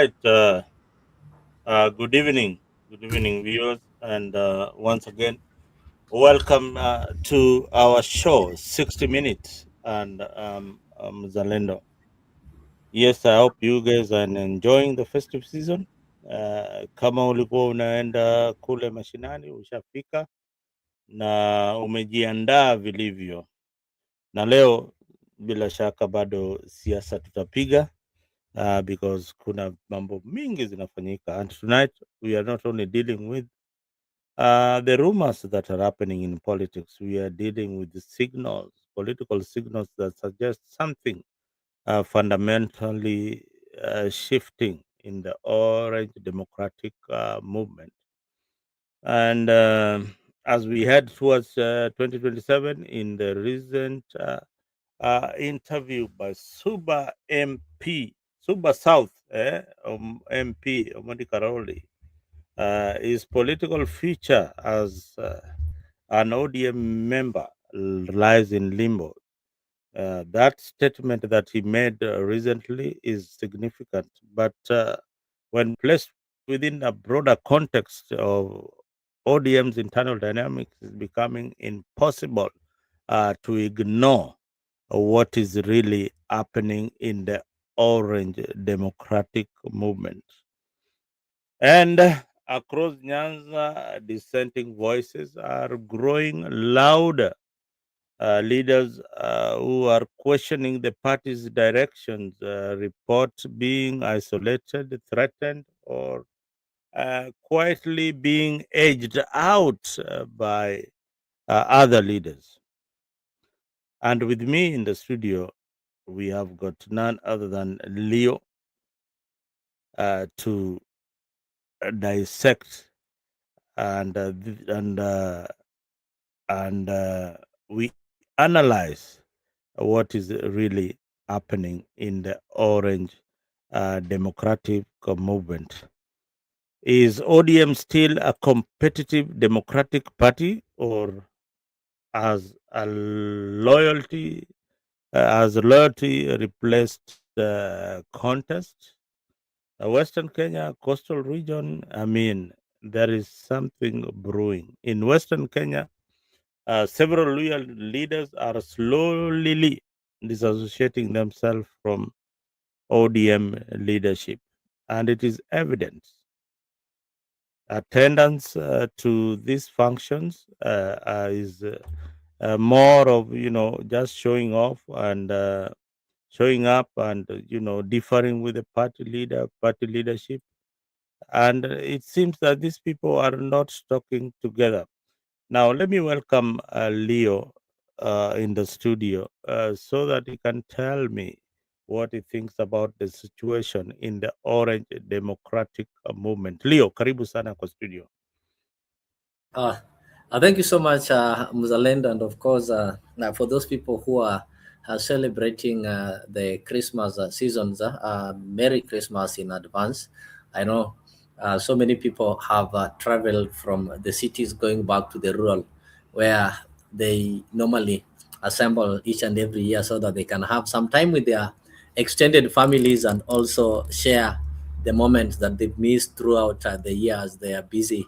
right. Good evening. Good evening, viewers. And once again, welcome to our show, 60 Minutes. And Zalendo. Yes, I hope you guys are enjoying the festive season. Kama ulikuwa unaenda kule mashinani, ushafika na umejiandaa vilivyo. Na leo bila shaka bado siasa tutapiga because kuna mambo mingi zinafanyika, and tonight we are not only dealing with the rumors that are happening in politics. We are dealing with the signals, political signals that suggest something fundamentally shifting in the orange democratic movement. And as we head towards 2027, in the recent interview by Suba MP, Suba South MP, Omodi Karoli, his political future as an ODM member lies in limbo. That statement that he made recently is significant, but when placed within a broader context of ODM's internal dynamics, is becoming impossible to ignore what is really happening in the orange democratic movement. And across Nyanza, dissenting voices are growing louder. Leaders who are questioning the party's directions, report being isolated, threatened, or quietly being edged out by other leaders. And with me in the studio, we have got none other than Leo to dissect and we analyze what is really happening in the orange democratic movement. Is ODM still a competitive democratic party, or has a loyalty replaced contest? Western Kenya, coastal region, I mean, there is something brewing. In Western Kenya, several loyal leaders are slowly disassociating themselves from ODM leadership, and it is evident. Attendance to these functions is more of just showing off and showing up and differing with the party leadership, and it seems that these people are not talking together. Now, let me welcome Leo in the studio so that he can tell me what he thinks about the situation in the Orange Democratic Movement. Leo, karibu sana kwa studio. Thank you so much, Muzalend, and of course, for those people who are celebrating the Christmas seasons, Merry Christmas in advance. I know so many people have traveled from the cities going back to the rural, where they normally assemble each and every year so that they can have some time with their extended families and also share the moments that they've missed throughout the years. They are busy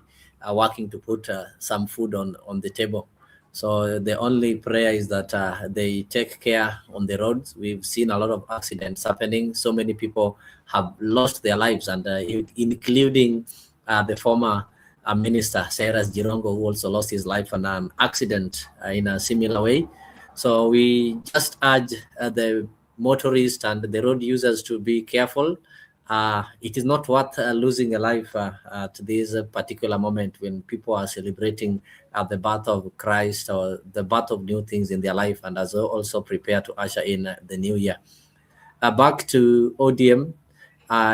working to put some food on the table. So the only prayer is that they take care on the roads. We've seen a lot of accidents happening. So many people have lost their lives, and including the former minister, Cyrus Jirongo, who also lost his life in an accident in a similar way. So we just urge the motorists and the road users to be careful. It is not worth losing a life to this particular moment when people are celebrating the birth of Christ or the birth of new things in their life, and as also prepare to usher in the new year. Back to ODM,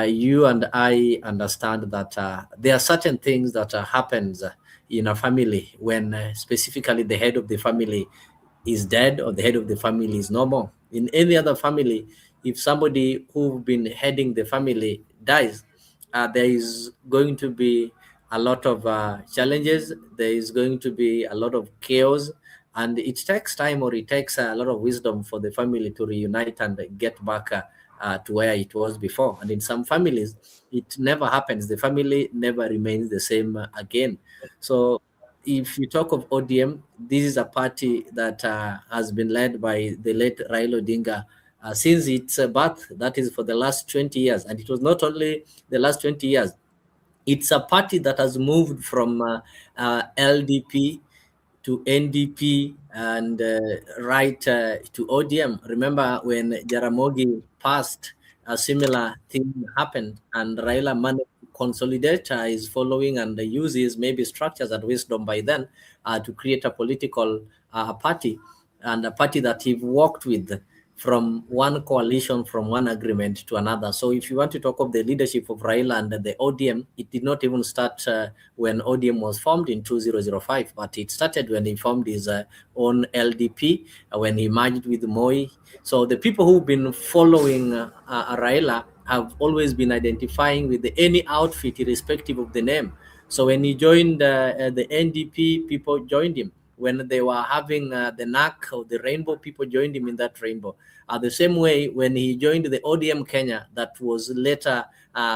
you and I understand that there are certain things that happens in a family when specifically the head of the family is dead or the head of the family is normal. In any other family, if somebody who've been heading the family dies, there is going to be a lot of challenges. There is going to be a lot of chaos, and it takes time, or it takes a lot of wisdom for the family to reunite and get back to where it was before. And in some families, it never happens. The family never remains the same again. So if you talk of ODM, this is a party that has been led by the late Raila Odinga since its birth, that is for the last 20 years. And it was not only the last 20 years, it's a party that has moved from LDP to NDP and right to ODM. Remember when Jaramogi passed, a similar thing happened, and Raila managed to consolidate his following and use his maybe structures and wisdom by then to create a political party, and a party that he worked with from one coalition, from one agreement to another. So if you want to talk of the leadership of Raila and the ODM, it did not even start when ODM was formed in 2005, but it started when he formed his own LDP, when he merged with Moi. So the people who've been following Raila have always been identifying with any outfit, irrespective of the name. So when he joined the NDP, people joined him. When they were having the knack of the rainbow, people joined him in that rainbow. The same way, when he joined the ODM Kenya, that was later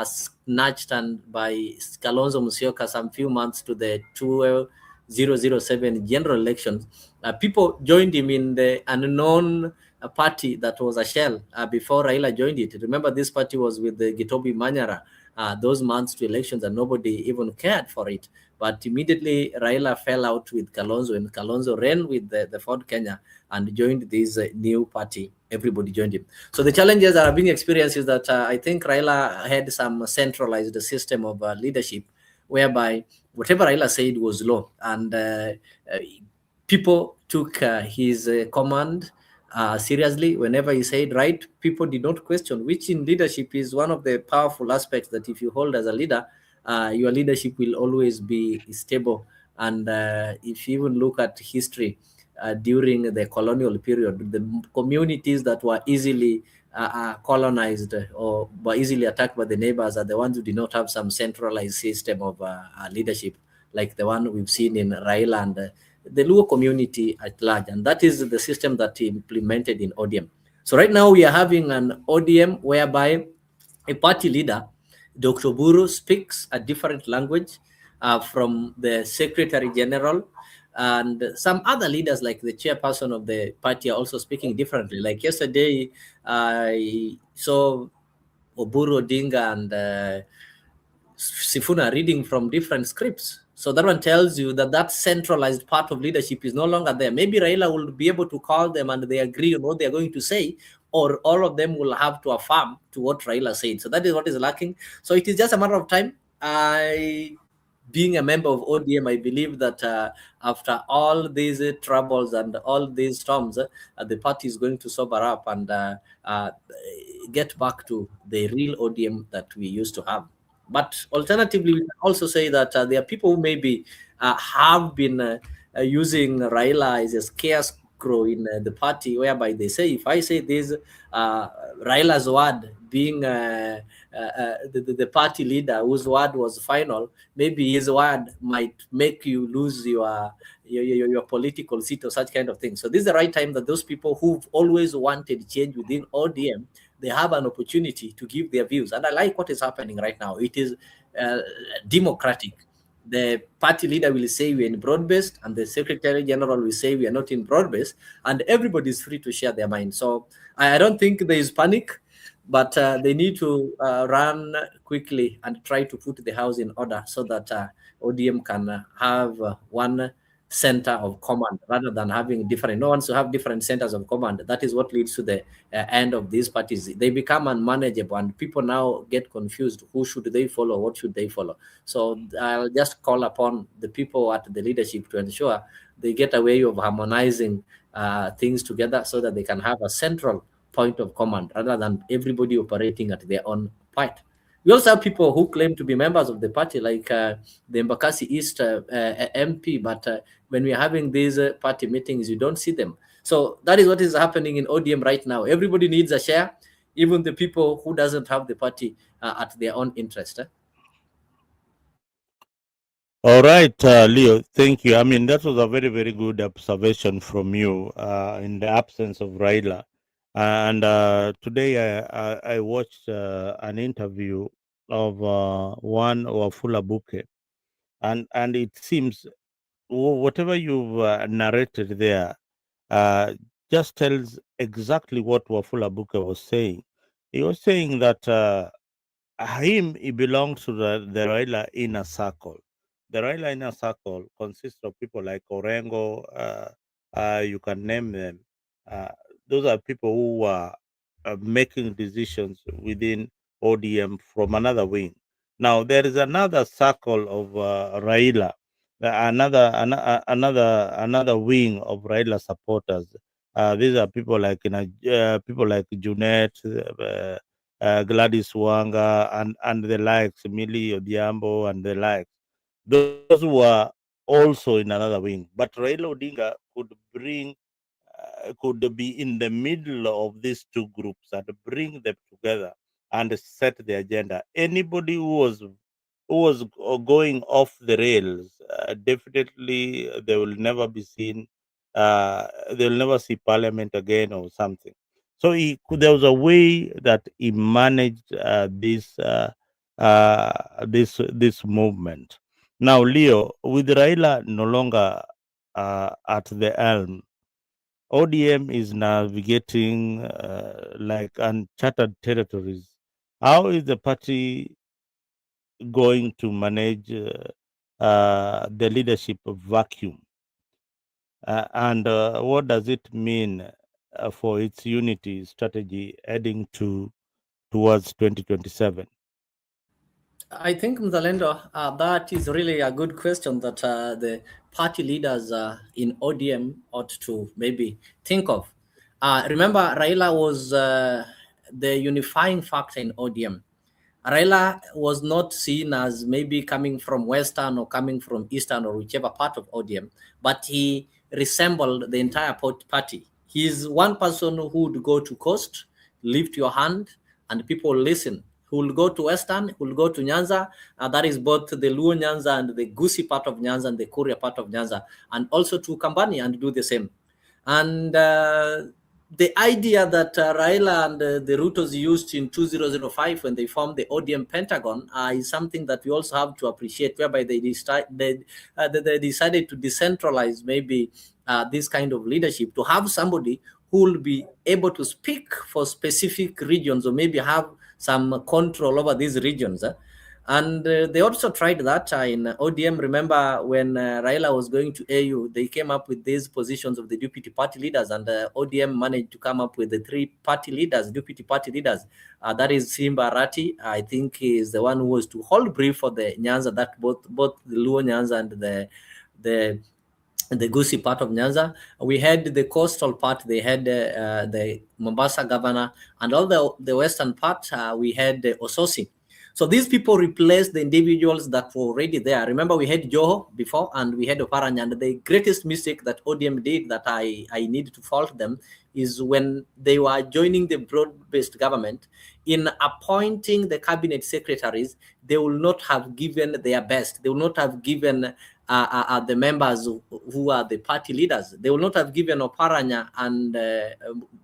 snatched and by Kalonzo Musyoka some few months to the 2007 general elections, people joined him in the unknown party that was a shell before Raila joined it. Remember, this party was with the Gitobi Manyara those months to elections, and nobody even cared for it. But immediately Raila fell out with Kalonzo, and Kalonzo ran with the Ford Kenya and joined this new party. Everybody joined him. So the challenges that are being experienced is that I think Raila had some centralized system of leadership, whereby whatever Raila said was law, and people took his command seriously. Whenever he said right, people did not question, which in leadership is one of the powerful aspects that if you hold as a leader, your leadership will always be stable. And if you even look at history during the colonial period, the communities that were easily colonized or were easily attacked by the neighbors are the ones who did not have some centralized system of leadership, like the one we've seen in Raila and the Luo community at large. And that is the system that he implemented in ODM. So right now we are having an ODM whereby a party leader, Dr. Buru, speaks a different language from the Secretary General, and some other leaders like the chairperson of the party are also speaking differently. Like yesterday, I saw Oburu Odinga and Sifuna reading from different scripts. So that one tells you that that centralized part of leadership is no longer there. Maybe Raila will be able to call them and they agree on what they're going to say, or all of them will have to affirm to what Raila said. So that is what is lacking. So it is just a matter of time. Being a member of ODM, I believe that after all these troubles and all these storms, the party is going to sober up and get back to the real ODM that we used to have. But alternatively, we can also say that there are people who maybe have been using Raila as a scarecrow in the party, whereby they say, if I say this, Raila's word being the party leader whose word was final, maybe his word might make you lose your political seat or such kind of thing. So this is the right time that those people who've always wanted change within ODM, they have an opportunity to give their views. And I like what is happening right now. It is democratic. The party leader will say we're in broad-based, and the secretary general will say we are not in broad-based, and everybody is free to share their mind. So I don't think there is panic, but they need to run quickly and try to put the house in order so that ODM can have one center of command rather than having different. No one to have different centers of command. That is what leads to the end of these parties. They become unmanageable, and people now get confused. Who should they follow? What should they follow? So I'll just call upon the people at the leadership to ensure they get a way of harmonizing things together so that they can have a central point of command rather than everybody operating at their own part. We also have people who claim to be members of the party, like the Embakasi East MP, but when we're having these party meetings, you don't see them. So that is what is happening in ODM right now. Everybody needs a share, even the people who doesn't have the party at their own interest. All right, Leo, thank you. I mean, that was a very, very good observation from you in the absence of Raila. And today I watched an interview of one Wafula Buke, and it seems whatever you've narrated there uh, just tells exactly what Wafula Buke was saying. He was saying that he belongs to the Raila inner circle. The Raila inner circle consists of people like Orengo, you can name them. Uh, those are people who are making decisions within ODM from another wing. Now, there is another circle of Raila, another wing of Raila supporters. These are people like Junet, Gladys Wanga, and the likes, Millie Odiambo, and the likes. Those were also in another wing. But Raila Odinga could be in the middle of these two groups and bring them together and set the agenda. Anybody who was going off the rails, definitely they will never be seen. They will never see parliament again or something. So there was a way that he managed this movement. Now, Leo, with Raila no longer at the helm, ODM is navigating like uncharted territories. How is the party going to manage the leadership vacuum? And what does it mean for its unity strategy heading towards 2027? I think, Mzalendo, that is really a good question that the party leaders in ODM ought to maybe think of. Remember, Raila was the unifying factor in ODM. Raila was not seen as maybe coming from Western or coming from Eastern or whichever part of ODM, but he resembled the entire party. He's one person who would go to coast, lift your hand, and people listen. Who will go to Western, who will go to Nyanza, that is both the Luo Nyanza and the Gusi part of Nyanza and the Kuria part of Nyanza, and also to Kambani and do the same. And the idea that Raila and the Rutos used in 2005 when they formed the ODM Pentagon is something that we also have to appreciate, whereby they decided to decentralize maybe this kind of leadership, to have somebody who will be able to speak for specific regions or maybe have some control over these regions. And they also tried that in ODM. Remember when Raila was going to AU, they came up with these positions of the deputy party leaders, and ODM managed to come up with the three party leaders, deputy party leaders. That is Simba Arati. I think he is the one who was to hold brief for the Nyanza, that both the Luo Nyanza and the the Gusi part of Nyanza. We had the coastal part, they had the Mombasa governor, and all the western part, we had Ososi. So these people replaced the individuals that were already there. Remember, we had Joho before and we had Oparanya. And the greatest mistake that ODM did that I need to fault them is when they were joining the broad-based government, in appointing the cabinet secretaries, they will not have given their best. They will not have given the members who are the party leaders. They will not have given Oparanya and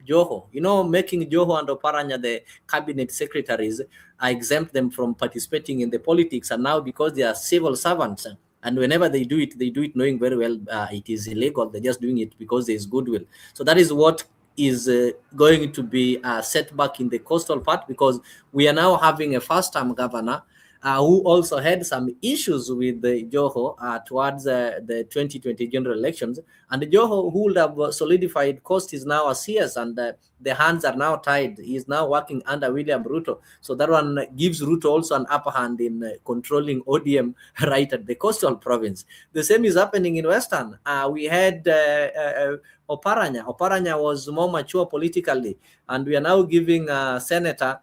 Joho. You know, making Joho and Oparanya the cabinet secretaries, exempt them from participating in the politics. And now, because they are civil servants, and whenever they do it knowing very well it is illegal. They're just doing it because there is goodwill. So that is what is going to be a setback in the coastal part, because we are now having a first-time governor who also had some issues with the Joho towards the 2020 general elections. And Joho, who would have solidified cost, is now a CS, and the hands are now tied. He is now working under William Ruto. So that one gives Ruto also an upper hand in controlling ODM right at the coastal province. The same is happening in Western. We had Oparanya. Oparanya was more mature politically, and we are now giving a senator,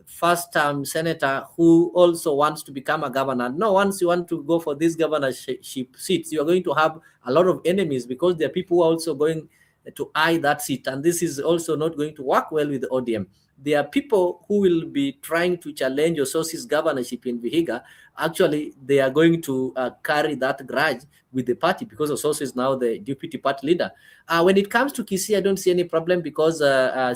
first-time senator, who also wants to become a governor. No, once you want to go for these governorship seats, you are going to have a lot of enemies, because there are people who are also going to eye that seat, and this is also not going to work well with the ODM. there are people who will be trying to challenge Ososi's governorship in Vihiga. Actually, they are going to carry that grudge with the party because Ososi is now the deputy party leader. When it comes to Kisii, I don't see any problem because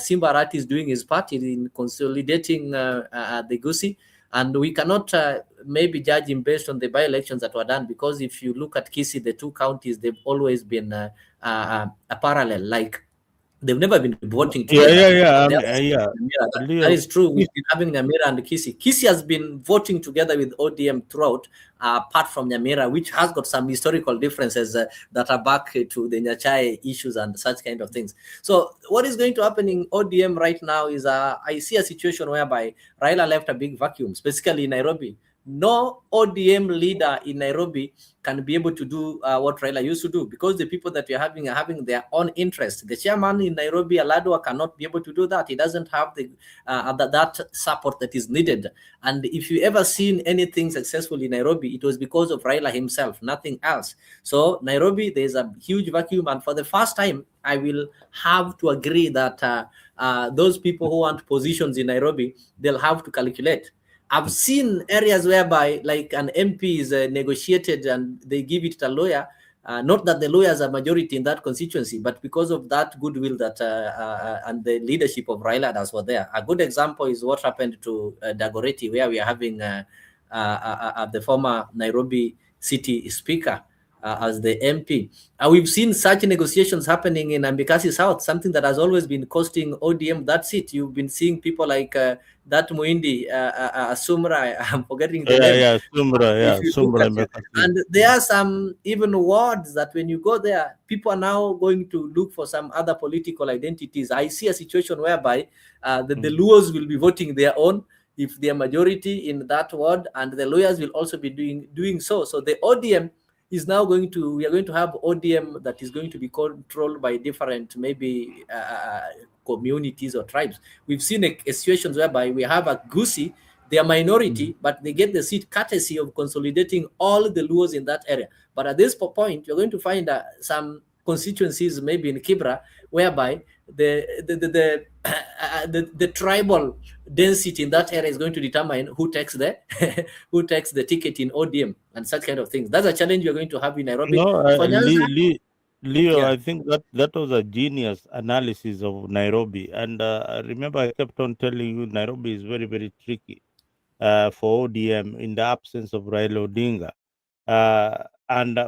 Simba Arati is doing his part in consolidating the Gusii. And we cannot maybe judge him based on the by-elections that were done, because if you look at Kisii, the two counties, they've always been a parallel. Like, they've never been voting Yeah, together. yeah, yeah. They have Yeah. that Leo, is true. We've been having Nyamira and Kisii. Kisii has been voting together with ODM throughout, apart from Nyamira, which has got some historical differences that are back to the Nyachai issues and such kind of things. So what is going to happen in ODM right now is I see a situation whereby Raila left a big vacuum, specifically in Nairobi. No ODM leader in Nairobi can be able to do what Raila used to do, because the people that you're having are having their own interest. The chairman in Nairobi, Aladwa, cannot be able to do that. He doesn't have the that support that is needed. And if you ever seen anything successful in Nairobi, it was because of Raila himself, nothing else. So Nairobi, there's a huge vacuum, and for the first time, I will have to agree that those people who want positions in Nairobi, they'll have to calculate. I've seen areas whereby, like, an MP is negotiated and they give it to a lawyer. Not that the lawyers are majority in that constituency, but because of that goodwill that and the leadership of Raila that were there. A good example is what happened to Dagoretti, where we are having the former Nairobi City Speaker as the MP. We've seen such negotiations happening in Ambikasi South, something that has always been costing ODM that seat. You've been seeing people like that Muindi, Sumra, I'm forgetting the yeah, name. yeah. Sumra, If yeah. you look Sumra at it, Mbekasi. and there are some even wards that when you go there, people are now going to look for some other political identities. I see a situation whereby the Luos will be voting their own if they are majority in that ward, and the lawyers will also be doing so. So the ODM is now we are going to have ODM that is going to be controlled by different, maybe communities or tribes. We've seen situations whereby we have a Gusii, they are minority, but they get the seat courtesy of consolidating all the Luos in that area. But at this point, you're going to find some constituencies, maybe in Kibra, whereby the tribal density in that area is going to determine who takes the who takes the ticket in ODM and such kind of things. That's a challenge you're going to have in Nairobi. No, For Nyanza, Leo, yeah. I think that was a genius analysis of Nairobi. And I remember I kept on telling you Nairobi is very, very tricky for ODM in the absence of Raila Odinga. And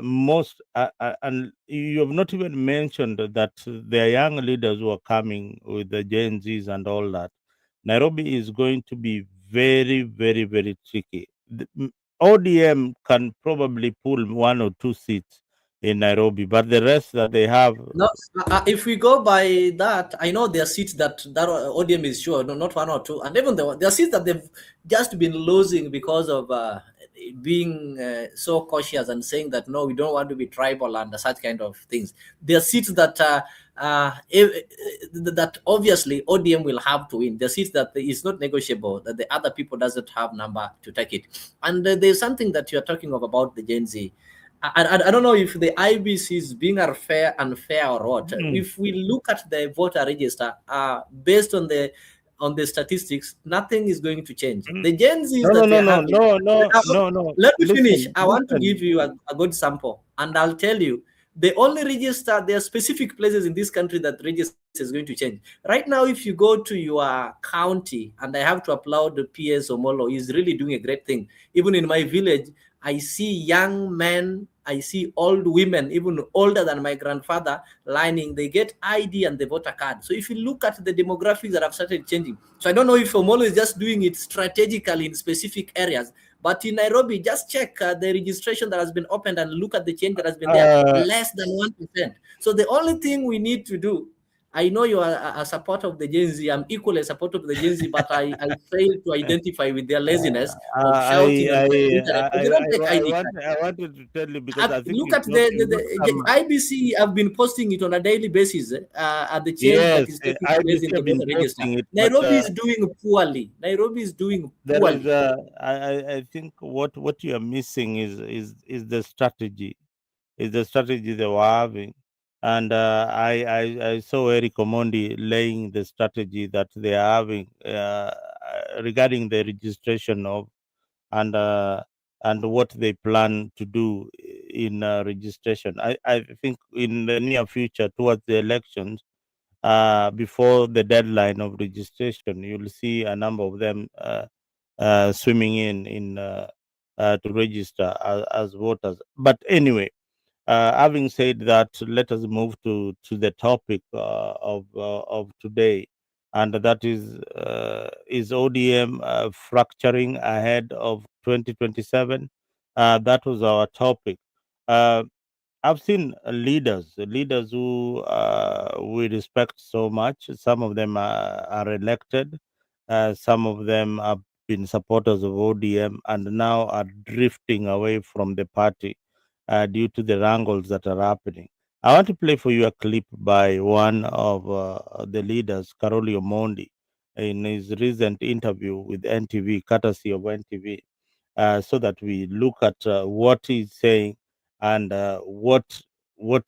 you have not even mentioned that there are young leaders who are coming with the Gen Zs and all that. Nairobi is going to be very, very, very tricky. ODM can probably pull one or two seats in Nairobi, but the rest that they have, No, if we go by that, I know there are seats that ODM is sure, no, not one or two, and even there are seats that they've just been losing because of being so cautious and saying that no, we don't want to be tribal and such kind of things. There are seats that that obviously ODM will have to win. There are seats that is not negotiable, that the other people doesn't have number to take it. And there's something that you're talking of about the Gen Z. I don't know if the IBC is being unfair or what. mm, If we look at the voter register, based on the statistics, nothing is going to change. mm, The Gen no, Zs no, that we no, are no, having. no, no, no, no. Let me finish. Listen, I want to give listen. you a good sample, and I'll tell you. They only register, there are specific places in this country that register is going to change. Right now, if you go to your county, and I have to applaud the PS Omolo, he's really doing a great thing. Even in my village, I see young men, I see old women, even older than my grandfather, lining. They get ID and the voter card. So if you look at the demographics that have started changing, so I don't know if Omolo is just doing it strategically in specific areas, but in Nairobi, just check the registration that has been opened and look at the change that has been there, Uh, less than 1%. So the only thing we need to do, I know you are a supporter of the Gen Z. I'm equally a supporter of the Gen Z, but I fail to identify with their laziness of shouting on the internet. But they don't take ID card. I wanted to tell you because I think Look at you've not the come. IBC have been posting it on a daily basis at the change that Yes, is taking place in IBC the have been voter register. posting it, but Nairobi is doing poorly. Nairobi is doing there is poorly. I think what you are missing is the strategy, is the strategy they were having. And I saw Eric Omondi laying the strategy that they are having regarding the registration of and what they plan to do in registration. I think in the near future, towards the elections, before the deadline of registration, you'll see a number of them swimming in to register as voters. But anyway, having said that, let us move to the topic of today, and that is ODM fracturing ahead of 2027. That was our topic. Uh, I've seen leaders who we respect so much. Some of them are elected. Some of them have been supporters of ODM and now are drifting away from the party due to the wrangles that are happening. I want to play for you a clip by one of the leaders, Karoli Omondi, in his recent interview with NTV, courtesy of NTV, so that we look at what he's saying and what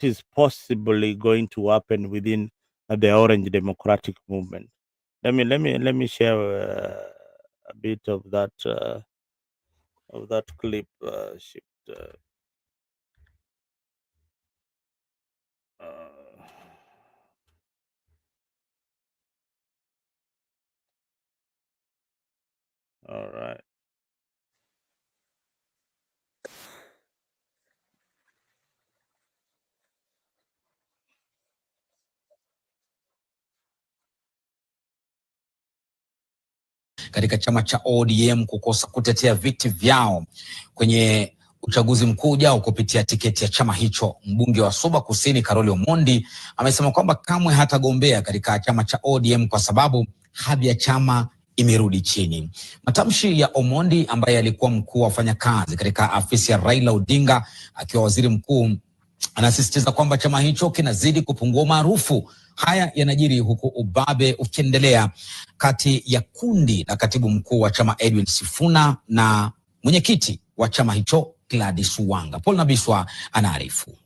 is possibly going to happen within the Orange Democratic Movement. Let me share a bit of that clip. Shift. All right. Katika chama cha ODM kukosa kutetea viti vyao kwenye uchaguzi mkuu ujao kupitia tiketi ya chama hicho. Mbunge wa Suba Kusini Karoli Omondi amesema kwamba kamwe hatagombea katika chama cha ODM kwa sababu hadhi ya chama imerudi chini. Matamshi ya Omondi ambaye alikuwa mkuu wa wafanyakazi katika afisi ya Raila Odinga akiwa waziri mkuu, anasisitiza kwamba chama hicho kinazidi kupungua maarufu. Haya yanajiri huku ubabe ukiendelea kati ya kundi la katibu mkuu wa chama Edwin Sifuna na mwenyekiti wa chama hicho Gladys Wanga. Paul Nabiswa anaarifu.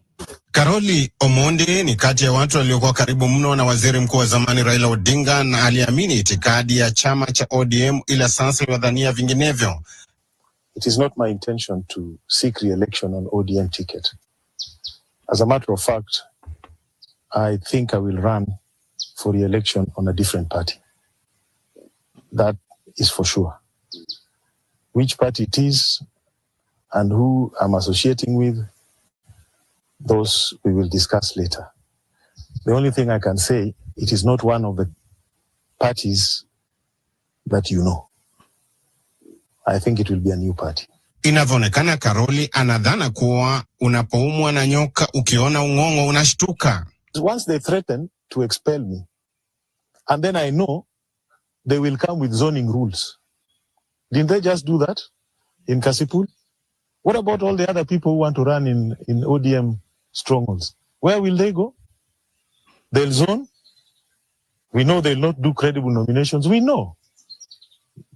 Karoli Omondi ni kati ya watu waliokuwa karibu mno na waziri mkuu wa zamani Raila Odinga na aliamini itikadi ya chama cha ODM, ila sasa yadhania vinginevyo. It is not my intention to seek re-election on ODM ticket. As a matter of fact, I think I will run for re-election on a different party. That is for sure. Which party it is and who I'm associating with, those we will discuss later. The only thing I can say, it is not one of the parties that you know. I think it will be a new party. Inavyoonekana Karoli anadhana kuwa unapoumwa na nyoka ukiona ung'ong'o unashtuka. Once they threaten to expel me, and then I know they will come with zoning rules. Didn't they just do that in Kasipul? What about all the other people who want to run in ODM strongholds? Where will they go? They'll zone. We know they'll not do credible nominations. We know.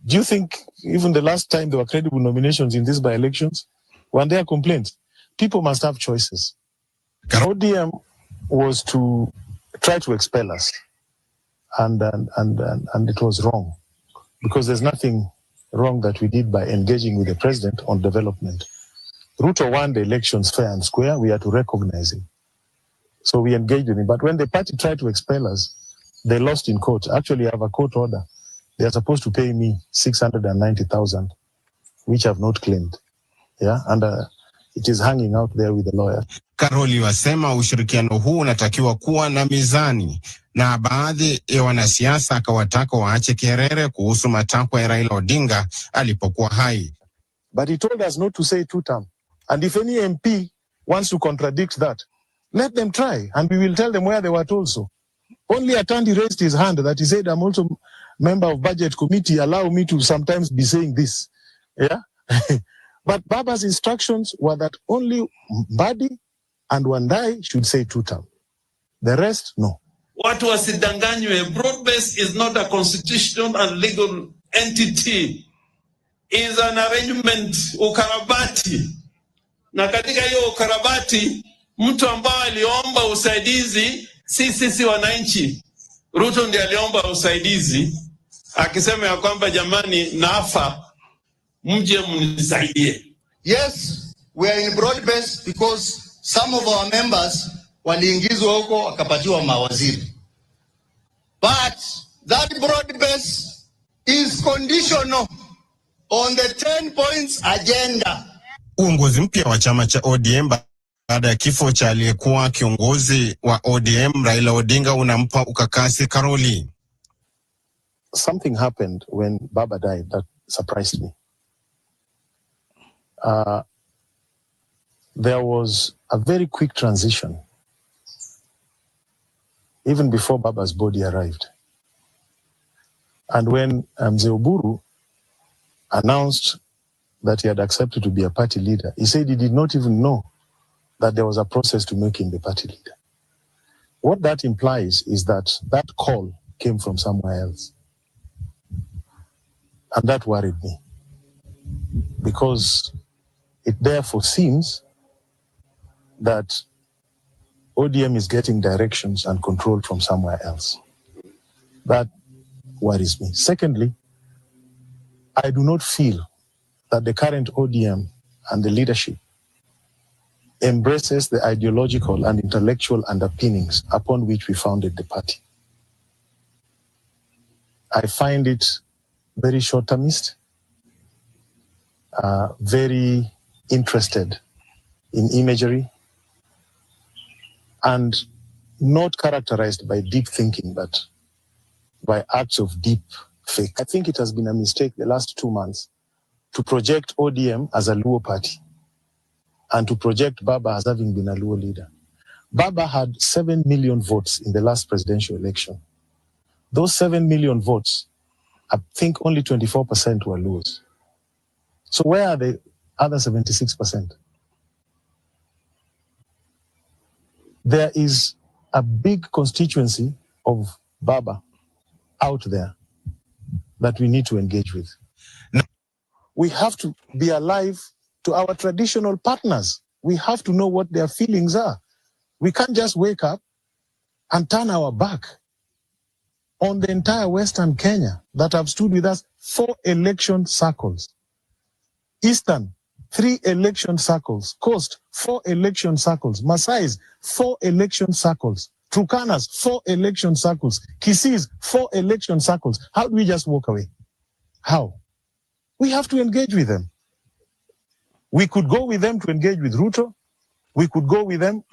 Do you think even the last time there were credible nominations in these by-elections, when there are complaints, people must have choices. ODM was to try to expel us, and it was wrong, because there's nothing wrong that we did by engaging with the president on development. Ruto won the elections fair and square. We had to recognize him. So we engaged with him. But when the party tried to expel us, they lost in court. Actually, I have a court order. They are supposed to pay me 690,000, which I have not claimed. Yeah, and it is hanging out there with the lawyer. Karoli wasema ushirikiano huu unatakiwa kuwa na mizani, na baadhi ya wanasiasa akawataka waache kerere kuhusu matakwa ya Raila Odinga alipokuwa hai. But he told us not to say two-term. And if any MP wants to contradict that, let them try, and we will tell them where they were told so. Only Atandi raised his hand that he said, I'm also member of budget committee, allow me to sometimes be saying this. Yeah. But Baba's instructions were that only Mbadi and Wandai should say two-term. The rest, no. Watu wasidanganywe. Broad-based is not a constitutional and legal entity. Is an arrangement, ukarabati. Na katika hiyo ukarabati, Mtu ambaye aliomba usaidizi sisi wananchi, Ruto ndiye aliomba usaidizi akisema ya kwamba jamani, nafa, mje mnisaidie. Yes, we are in broad base because some of our members waliingizwa huko wakapatiwa mawaziri. But that broad base is conditional on the 10 points agenda. Uongozi mpya wa chama cha ODM baada ya kifo cha aliyekuwa kiongozi wa ODM Raila Odinga unampa ukakasi Karoli. Something happened when Baba died that surprised me. There was a very quick transition even before Baba's body arrived. And when Mzee Oburu announced that he had accepted to be a party leader, he said he did not even know that there was a process to make him the party leader. What that implies is that that call came from somewhere else. And that worried me, because it therefore seems that ODM is getting directions and control from somewhere else. That worries me. Secondly, I do not feel that the current ODM and the leadership embraces the ideological and intellectual underpinnings upon which we founded the party. I find it very short-termist, very interested in imagery, and not characterized by deep thinking, but by acts of deep faith. I think it has been a mistake the last 2 months to project ODM as a Luo party and to project Baba as having been a Luo leader. Baba had 7 million votes in the last presidential election. Those 7 million votes, I think only 24% were Luos. So where are the other 76%? There is a big constituency of Baba out there that we need to engage with. We have to be alive to our traditional partners. We have to know what their feelings are. We can't just wake up and turn our back on the entire Western Kenya that have stood with us 4 election cycles. Eastern, 3 election cycles. Coast, 4 election cycles. Masai's, 4 election cycles. Turkana's, 4 election cycles. Kisi's, 4 election cycles. How do we just walk away? How? We have to engage with them. We could go with them to engage with Ruto. We could go with them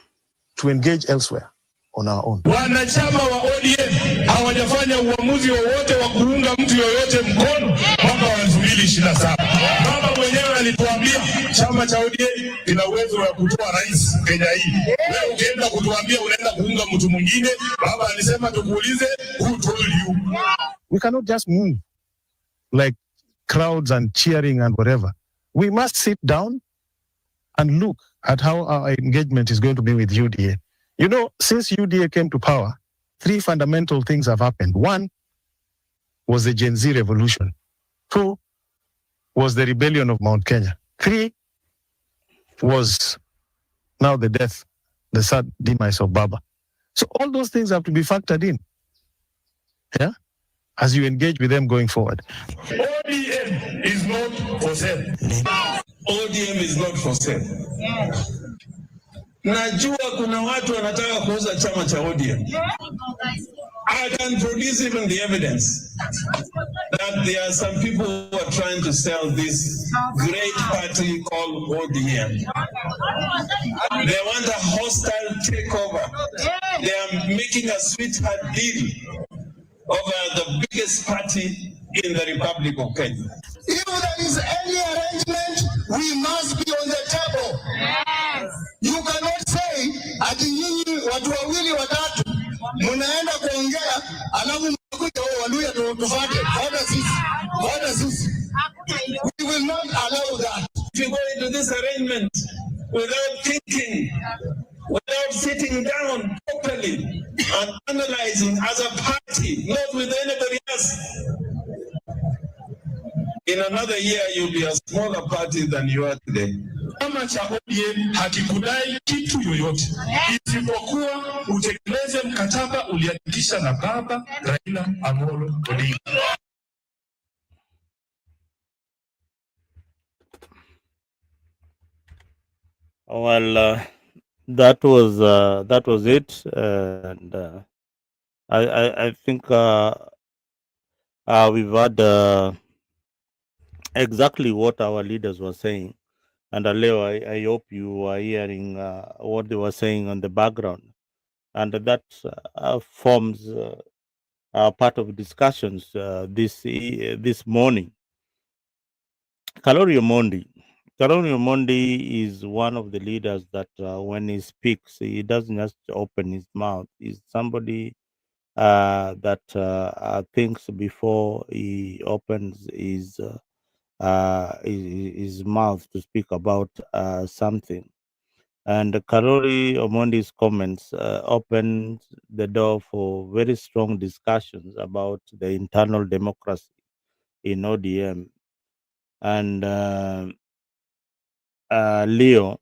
to engage elsewhere on our own. Wanachama wa ODM hawajafanya uamuzi wowote wa kuunga mtu yoyote mkono mwaka wa 2027. Baba mwenyewe alituambia chama cha ODM kina uwezo wa kutoa rais Kenya hii. Wewe ukienda kutuambia unaenda kuunga mtu mwingine, Baba alisema tukuulize, who told you? We cannot just move like crowds and cheering and whatever. We must sit down and look at how our engagement is going to be with UDA. You know, since UDA came to power, 3 fundamental things have happened. 1 was the Gen Z revolution. 2 was the rebellion of Mount Kenya. 3 was now the death, the sad demise of Baba. So all those things have to be factored in, yeah, as you engage with them going forward. ODM is not for sale. ODM is not for sale. Najua kuna watu wanataka kuuza chama cha ODM. I can produce even the evidence that there are some people who are trying to sell this great party called ODM. They want a hostile takeover. They are making a sweetheart deal over the biggest party in the Republic of Kenya. If there is any arrangement, we must be on the table. You cannot say ati nyinyi watu wawili watatu mnaenda kuongea alafu mnakuja Waluya tufuate. What is this? We will not allow that. If you go into this arrangement without thinking, without sitting down properly and analyzing as a party, not with anybody else, in another year you'll be a smaller party than you are today. Chama cha ODM hakikudai kitu yoyote isipokuwa utekeleze mkataba uliandikisha na baba Raila Amolo Odinga. Well, that was it, and I think we've had exactly what our leaders were saying. And Leo, I hope you were hearing what they were saying on the background, and that forms part of discussions this morning. Kalorio Mondi is one of the leaders that when he speaks, he doesn't just open his mouth. He's somebody that thinks before he opens his mouth to speak about something. And Karori Omondi's comments opened the door for very strong discussions about the internal democracy in ODM. And Leo,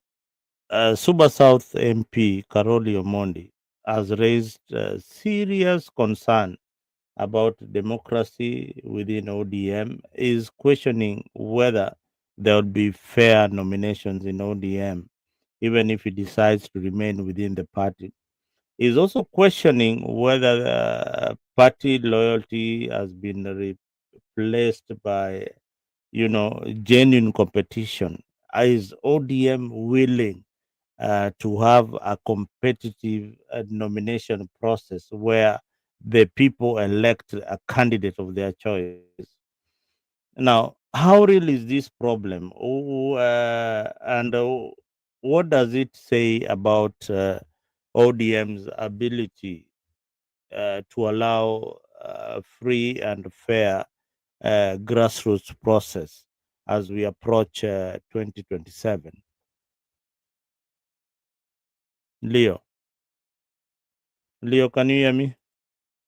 Suba South MP Karoli Omondi has raised serious concern about democracy within ODM, is questioning whether there will be fair nominations in ODM, even if he decides to remain within the party. He's also questioning whether party loyalty has been replaced by, genuine competition. Is ODM willing to have a competitive nomination process where the people elect a candidate of their choice? Now, how real is this problem? And what does it say about ODM's ability to allow free and fair grassroots process as we approach 2027? Leo, can you hear me?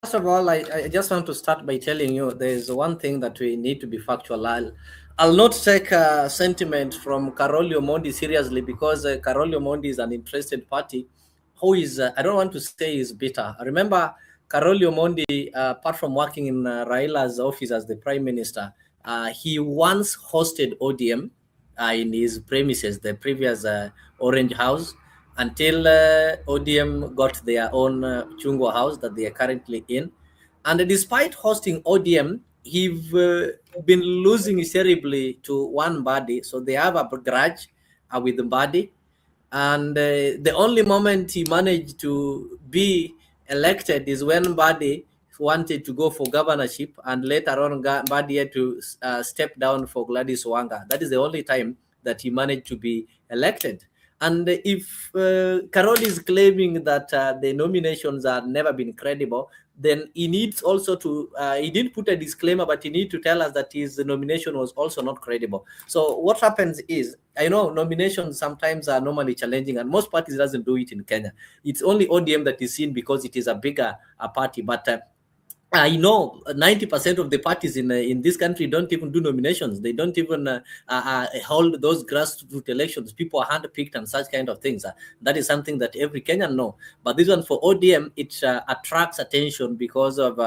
First of all, I just want to start by telling you there's one thing that we need to be factual. I'll not take sentiment from Karolio Mondi seriously, because Karolio Mondi is an interested party who is, I don't want to say is bitter. I remember Karolio Mondi, apart from working in Raila's office as the prime minister, he once hosted ODM in his premises, the previous Orange House, until ODM got their own Chungwa house that they are currently in. And despite hosting ODM, he's been losing terribly to one body. So they have a grudge with the body. And the only moment he managed to be elected is when Badi wanted to go for governorship, and later on Badi had to step down for Gladys Wanga. That is the only time that he managed to be elected. And if Carol is claiming that the nominations have never been credible, then he needs also to, he didn't put a disclaimer, but he needs to tell us that his nomination was also not credible. So what happens is, I know nominations sometimes are normally challenging, and most parties doesn't do it in Kenya. It's only ODM that is seen because it is a bigger party, but I know 90% of the parties in this country don't even do nominations. They don't even hold those grassroots elections. People are handpicked and such kind of things. That is something that every Kenyan know. But this one for ODM, it attracts attention because of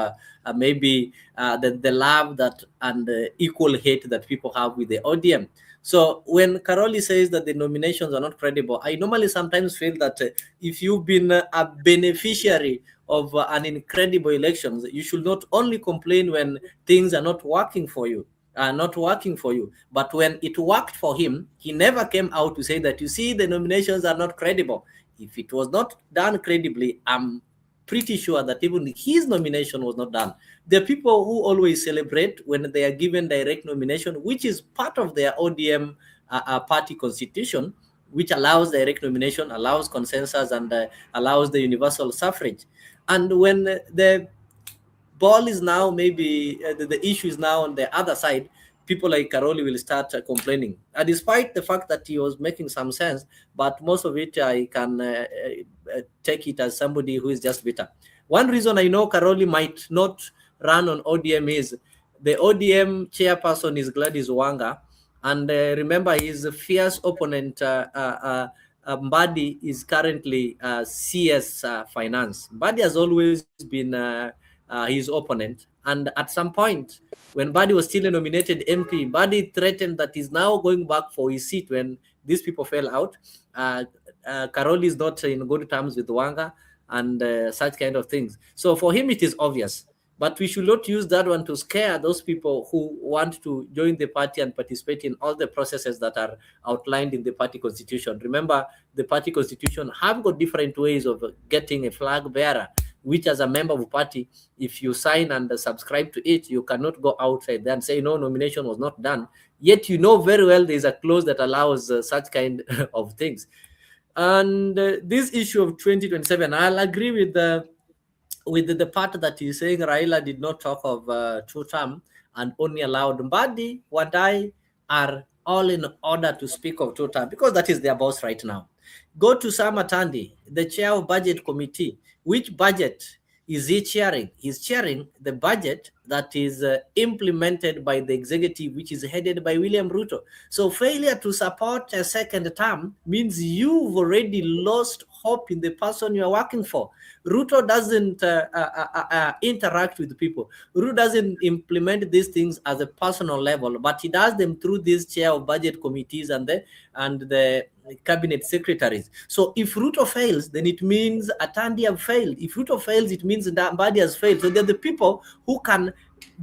maybe the love that and equal hate that people have with the ODM. So when Karoli says that the nominations are not credible, I normally sometimes feel that if you've been a beneficiary of an incredible elections, you should not only complain when things are not working for you, but when it worked for him, he never came out to say that, you see, the nominations are not credible. If it was not done credibly, I'm pretty sure that even his nomination was not done. There are people who always celebrate when they are given direct nomination, which is part of their ODM party constitution, which allows direct nomination, allows consensus, and allows the universal suffrage. And when the ball is now, maybe the issue is now on the other side, people like Karoli will start complaining. Despite the fact that he was making some sense, but most of it I can take it as somebody who is just bitter. One reason I know Karoli might not run on ODM is the ODM chairperson is Gladys Wanga, And remember, his fierce opponent, Mbadi, is currently CS Finance. Mbadi has always been his opponent. And at some point, when Mbadi was still a nominated MP, Mbadi threatened that he's now going back for his seat when these people fell out. Karoli is not in good terms with Wanga and such kind of things. So for him, it is obvious. But we should not use that one to scare those people who want to join the party and participate in all the processes that are outlined in the party constitution. Remember, the party constitution have got different ways of getting a flag bearer, which as a member of a party, if you sign and subscribe to it, you cannot go outside there and say, no, nomination was not done. Yet you know very well there's a clause that allows such kind of things. And this issue of 2027, I'll agree with the part that he's saying Raila did not talk of two-term and only allowed Mbadi, Wadai are all in order to speak of two-term because that is their boss right now. Go to Sam Atandi, the chair of budget committee. Which budget is he chairing? He's chairing the budget that is implemented by the executive, which is headed by William Ruto. So failure to support a second term means you've already lost hope in the person you're working for. Ruto doesn't interact with people. Ruto doesn't implement these things as a personal level, but he does them through this chair of budget committees and the cabinet secretaries. So if Ruto fails, then it means Atandi have failed. If Ruto fails, it means that Mbadi has failed. So they're the people who can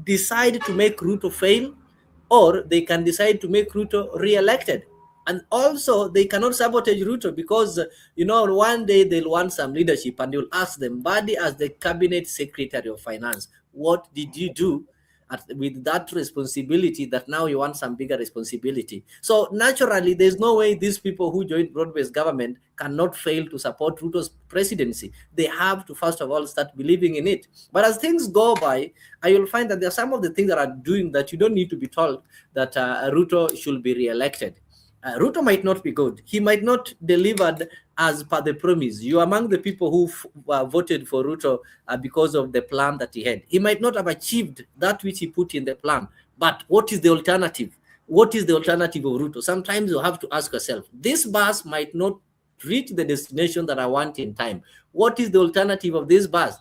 decide to make Ruto fail, or they can decide to make Ruto re-elected. And also, they cannot sabotage Ruto because, one day they'll want some leadership and you'll ask them, Mbadi, as the cabinet secretary of finance, what did you do with that responsibility that now you want some bigger responsibility? So naturally, there's no way these people who joined broad-based government cannot fail to support Ruto's presidency. They have to, first of all, start believing in it. But as things go by, you'll find that there are some of the things that are doing that you don't need to be told that Ruto should be re-elected. Ruto might not be good. He might not delivered as per the promise. You are among the people who voted for Ruto because of the plan that he had. He might not have achieved that which he put in the plan. But what is the alternative? What is the alternative of Ruto? Sometimes you have to ask yourself, this bus might not reach the destination that I want in time. What is the alternative of this bus?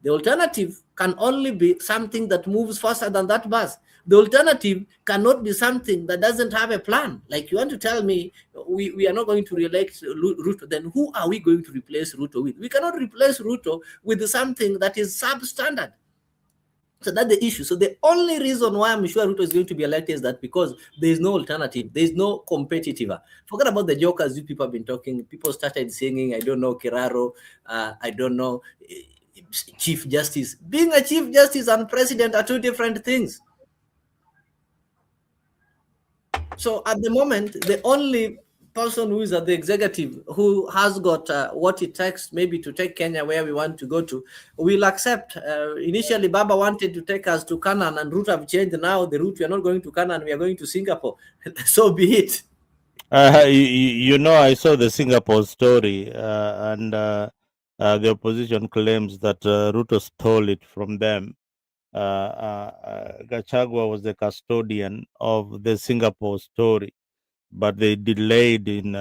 The alternative can only be something that moves faster than that bus. The alternative cannot be something that doesn't have a plan. Like you want to tell me we are not going to re-elect Ruto, then who are we going to replace Ruto with? We cannot replace Ruto with something that is substandard. So that's the issue. So the only reason why I'm sure Ruto is going to be elected is that because there is no alternative, there is no competitor. Forget about the jokers you people have been talking. People started singing, I don't know, Kiraro, I don't know, Chief Justice. Being a Chief Justice and President are two different things. So at the moment, the only person who is at the executive who has got what it takes maybe to take Kenya where we want to go to, will accept. Initially, Baba wanted to take us to Canaan and route have changed. Now the route, we are not going to Canaan, we are going to Singapore. So be it. I saw the Singapore story, and the opposition claims that Ruto stole it from them. Gachagua was the custodian of the Singapore story, but they delayed in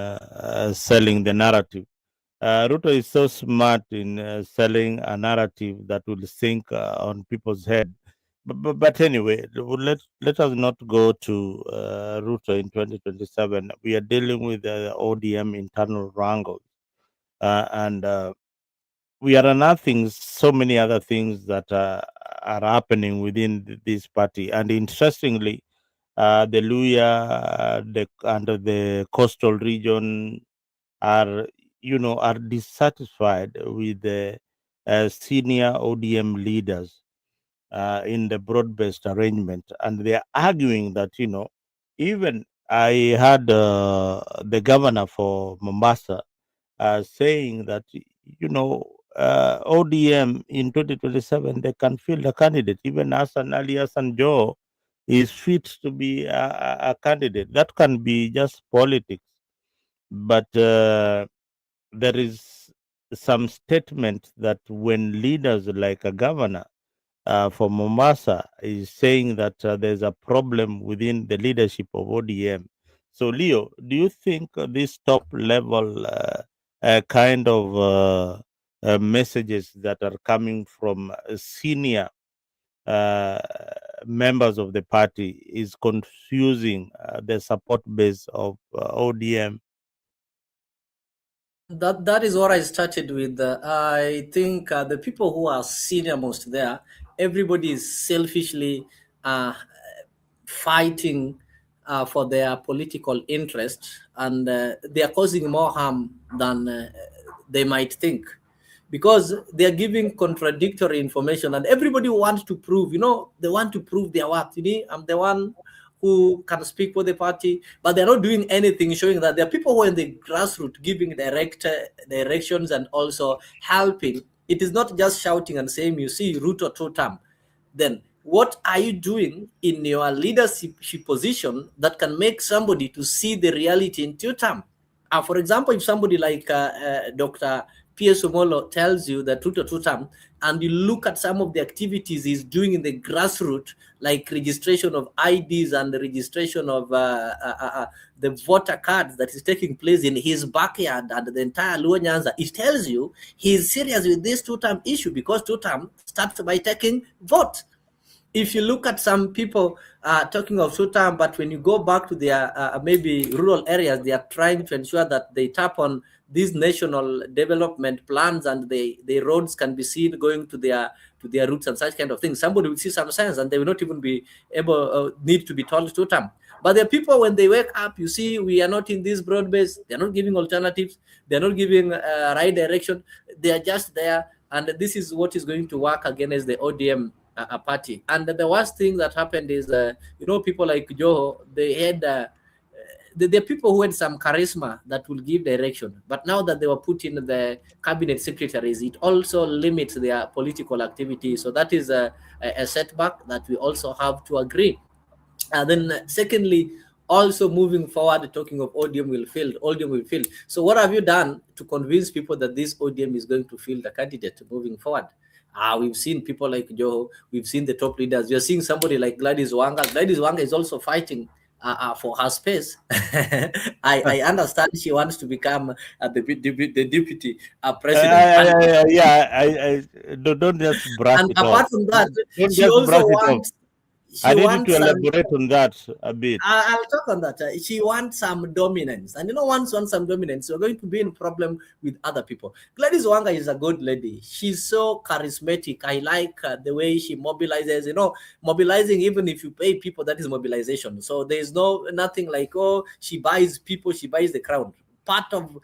selling the narrative. Ruto is so smart in selling a narrative that will sink on people's head. But anyway, let us not go to Ruto in 2027. We are dealing with ODM internal wrangles, and we are unearthing so many other things that are happening within this party. And interestingly, the Luya and the coastal region are dissatisfied with the senior ODM leaders in the broad-based arrangement, and they are arguing that even I had the governor for Mombasa saying that ODM in 2027 they can field a candidate. Even Hassan Ali Hassan Joe is fit to be a candidate. That can be just politics, but there is some statement that when leaders like a governor from Mombasa is saying that there's a problem within the leadership of ODM. So, Leo, do you think this top level kind of messages that are coming from senior uh, members of the party is confusing the support base of ODM? That is what I started with. I think the people who are senior most there, everybody is selfishly fighting for their political interest, and they are causing more harm than they might think, because they are giving contradictory information, and everybody wants to prove, they want to prove their worth. I'm the one who can speak for the party, but they're not doing anything showing that there are people who are in the grassroots giving directions and also helping. It is not just shouting and saying, you see, root or totem. Then what are you doing in your leadership position that can make somebody to see the reality in totem? For example, if somebody like Dr. P.S. Omolo tells you that tutam, and you look at some of the activities he's doing in the grassroots, like registration of IDs and the registration of the voter cards that is taking place in his backyard and the entire Nyanza, it tells you he's serious with this two-term issue, because two-term starts by taking vote. If you look at some people talking of two-term, but when you go back to their maybe rural areas, they are trying to ensure that they tap on these national development plans, and the roads can be seen going to their roots and such kind of things. Somebody will see some signs and they will not even be able need to be told two-term. But the people, when they wake up, you see, we are not in this broad base. They're not giving alternatives. They're not giving right direction. They are just there. And this is what is going to work against the ODM party. And the worst thing that happened is, people like Joho, they had, the people who had some charisma that will give direction. But now that they were put in the cabinet secretaries, it also limits their political activity. So that is a setback that we also have to agree. And then secondly, also moving forward, talking of ODM will fail. So what have you done to convince people that this ODM is going to field the candidate moving forward? We've seen people like Joe, we've seen the top leaders. We're seeing somebody like Gladys Wanga. Gladys Wanga is also fighting for her space. I understand she wants to become the deputy president. Don't just brush And it off. apart from that, Don't she just also brush it off. wants I she need you to wants elaborate on that a bit. I'll talk on that. She wants some dominance. And once some dominance, you're going to be in problem with other people. Gladys Wanga is a good lady. She's so charismatic. I like the way she mobilizes, mobilizing, even if you pay people, that is mobilization. So there's nothing like, she buys people, she buys the crowd. Part of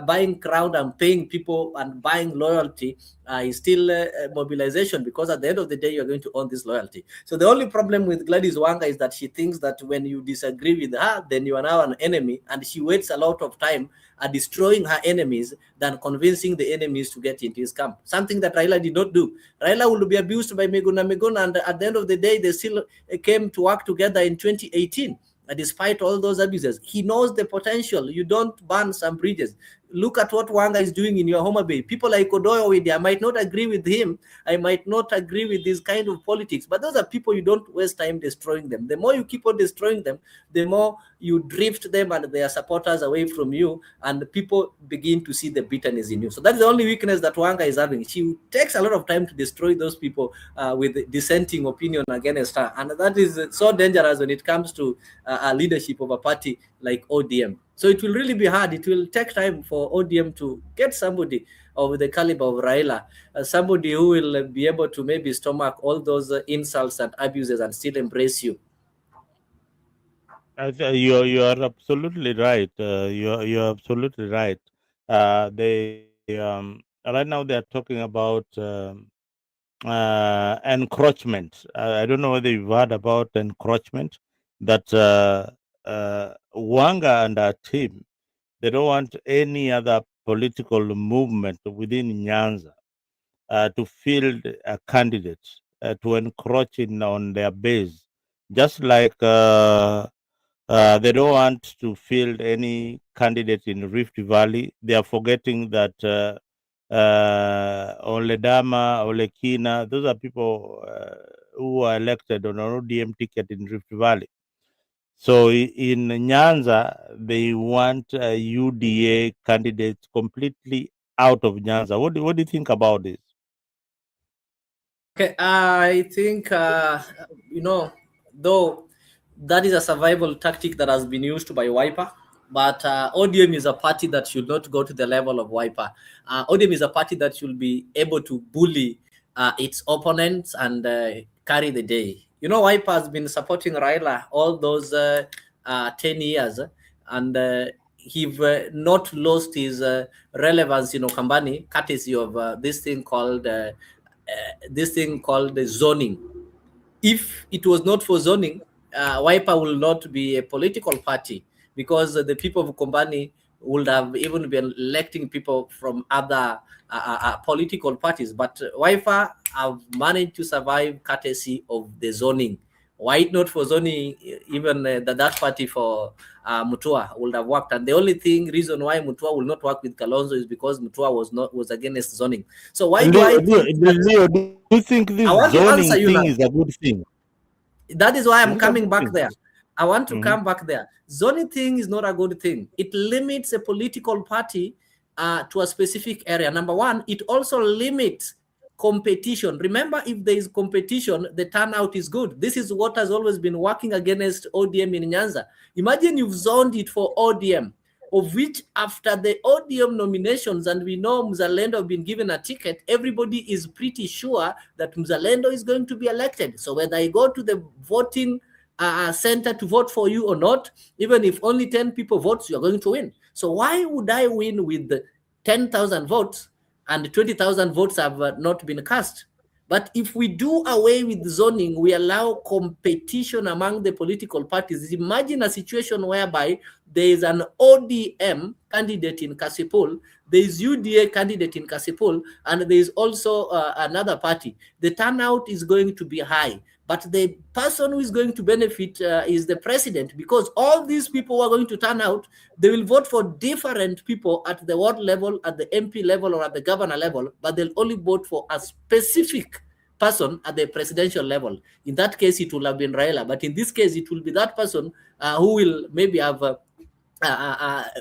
buying crowd and paying people and buying loyalty is still mobilization, because at the end of the day, you're going to own this loyalty. So the only problem with Gladys Wanga is that she thinks that when you disagree with her, then you are now an enemy, and she wastes a lot of time destroying her enemies than convincing the enemies to get into his camp. Something that Raila did not do. Raila will be abused by Miguna, and at the end of the day, they still came to work together in 2018. Despite all those abuses, he knows the potential. You don't burn some bridges. Look at what Wanga is doing in your Homa Bay. People like Odoyo, I might not agree with him. I might not agree with this kind of politics, but those are people you don't waste time destroying them. The more you keep on destroying them, the more you drift them and their supporters away from you, and people begin to see the bitterness in you. So that's the only weakness that Wanga is having. She takes a lot of time to destroy those people with dissenting opinion against her, and that is so dangerous when it comes to leadership of a party like ODM. So it will really be hard. It will take time for ODM to get somebody of the caliber of Raila, somebody who will be able to maybe stomach all those insults and abuses and still embrace you. You are absolutely right. You're absolutely right. They right now they are talking about encroachment. I don't know whether you've heard about encroachment. That Wanga and her team, they don't want any other political movement within Nyanza to field a candidate to encroach in on their base, just like they don't want to field any candidate in Rift Valley. They are forgetting that Oledama, Olekina, those are people who are elected on an ODM ticket in Rift Valley. So in Nyanza, they want UDA candidates completely out of Nyanza. What do you think about this? Okay, I think though that is a survival tactic that has been used by Wiper, but ODM is a party that should not go to the level of Wiper. ODM is a party that should be able to bully its opponents and carry the day. Wiper has been supporting Raila all those 10 years, and he've not lost his relevance in Okambani, courtesy of this thing called the zoning. If it was not for zoning, Wiper will not be a political party, because the people of Kombani would have even been electing people from other political parties. But Wiper have managed to survive courtesy of the zoning. Why not for zoning? Even that party for Mutua would have worked. And the only reason why Mutua will not work with Kalonzo is because Mutua was against zoning. So why do I think do you think this zoning thing is a good thing? That is why I'm coming back there. I want to come back there. Zoning thing is not a good thing. It limits a political party to a specific area. Number one, it also limits competition. Remember, if there is competition, the turnout is good. This is what has always been working against ODM in Nyanza. Imagine you've zoned it for ODM, of which after the ODM nominations, and we know Mzalendo have been given a ticket, everybody is pretty sure that Mzalendo is going to be elected. So whether I go to the voting center to vote for you or not, even if only 10 people vote, you're going to win. So why would I win with 10,000 votes and 20,000 votes have not been cast? But if we do away with zoning, we allow competition among the political parties. Imagine a situation whereby there is an ODM candidate in Kasipul, there is UDA candidate in Kasipul, and there is also another party. The turnout is going to be high, but the person who is going to benefit is the president, because all these people who are going to turn out, they will vote for different people at the ward level, at the MP level, or at the governor level, but they'll only vote for a specific person at the presidential level. In that case, it will have been Raila, but in this case, it will be that person who will maybe have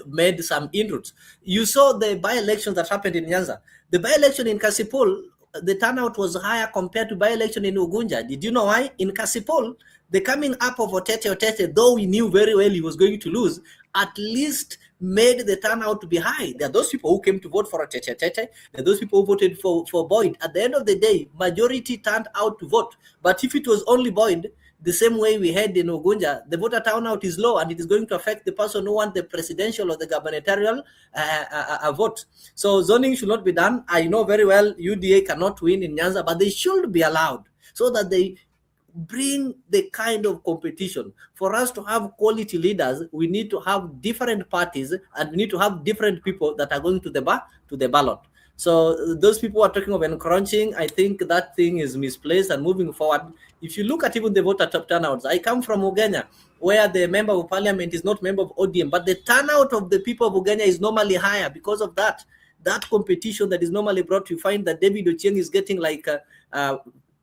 made some inroads. You saw the by-elections that happened in Nyanza. The by-election in Kasipul, the turnout was higher compared to by-election in Ugunja. Did you know why? In Kasipul, the coming up of Otete, though we knew very well he was going to lose, at least made the turnout to be high. There are those people who came to vote for Otete. There are those people who voted for Boyd. At the end of the day, majority turned out to vote. But if it was only Boyd, the same way we had in Ugunja, the voter turnout is low, and it is going to affect the person who wants the presidential or the gubernatorial vote. So zoning should not be done. I know very well UDA cannot win in Nyanza, but they should be allowed so that they bring the kind of competition. For us to have quality leaders, we need to have different parties, and we need to have different people that are going to the ballot. So those people are talking of encroaching. I think that thing is misplaced. And moving forward, if you look at even the voter top turnouts, I come from Ugenya, where the member of parliament is not member of ODM, but the turnout of the people of Ugenya is normally higher because of that competition that is normally brought. You find that David Ochieng is getting like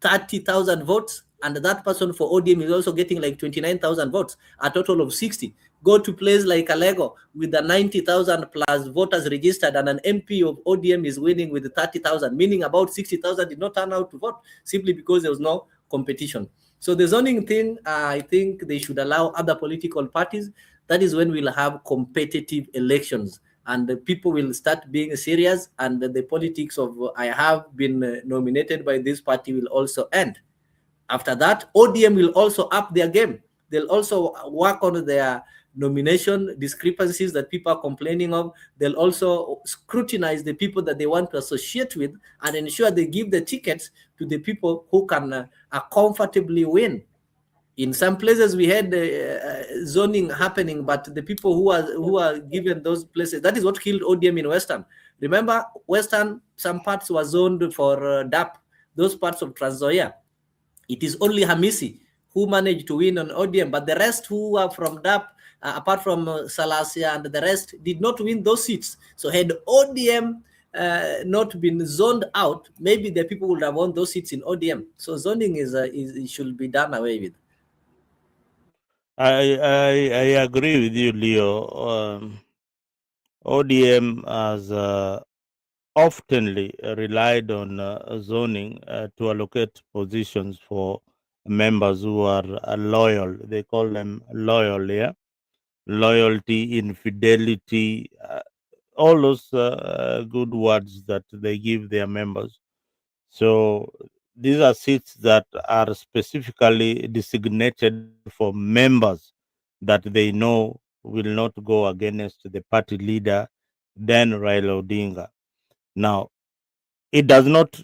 30,000 votes, and that person for ODM is also getting like 29,000 votes, a total of 60. Go to place like Alego with the 90,000 plus voters registered, and an MP of ODM is winning with 30,000, meaning about 60,000 did not turn out to vote simply because there was no competition. So the zoning thing, I think they should allow other political parties. That is when we'll have competitive elections, and the people will start being serious, and the politics of I have been nominated by this party will also end. After that, ODM will also up their game. They'll also work on their nomination discrepancies that people are complaining of. They'll also scrutinize the people that they want to associate with and ensure they give the tickets to the people who can comfortably win. In some places we had zoning happening, but the people who are given those places, that is what killed ODM in Western. Remember, Western, some parts were zoned for DAP, those parts of Trans Nzoia. It is only Hamisi who managed to win on ODM, but the rest who are from DAP, apart from Salasia and the rest, did not win those seats. So had ODM not been zoned out, maybe the people would have won those seats in ODM. So zoning is it should be done away with. I agree with you, Leo. ODM has oftenly relied on zoning to allocate positions for members who are loyal. They call them loyal, yeah? Loyalty, infidelity, all those good words that they give their members. So these are seats that are specifically designated for members that they know will not go against the party leader, then Raila Odinga. Now, it does not,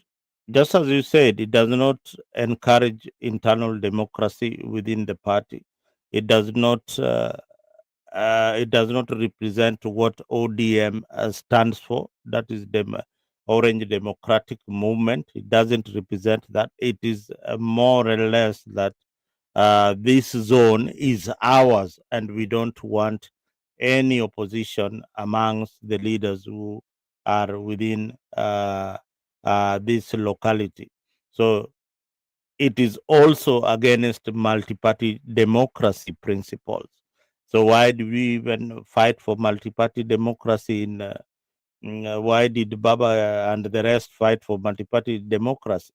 just as you said, it does not encourage internal democracy within the party. It does not. It does not represent what ODM stands for. That is the Orange Democratic Movement. It doesn't represent that. It is more or less that this zone is ours, and we don't want any opposition amongst the leaders who are within this locality. So it is also against multi-party democracy principles. So why do we even fight for multi-party democracy why did Baba and the rest fight for multi-party democracy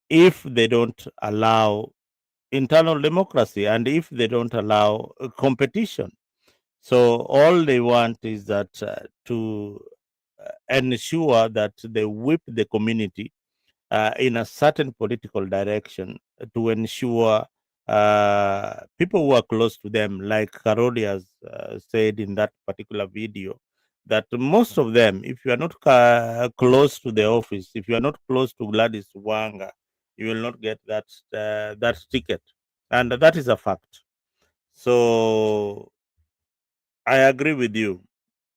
if they don't allow internal democracy and if they don't allow competition? So all they want is that to ensure that they whip the community in a certain political direction to ensure people who are close to them, like Karoli has said in that particular video, that most of them, if you are not close to the office, if you are not close to Gladys Wanga, you will not get that ticket, and that is a fact. So I agree with you.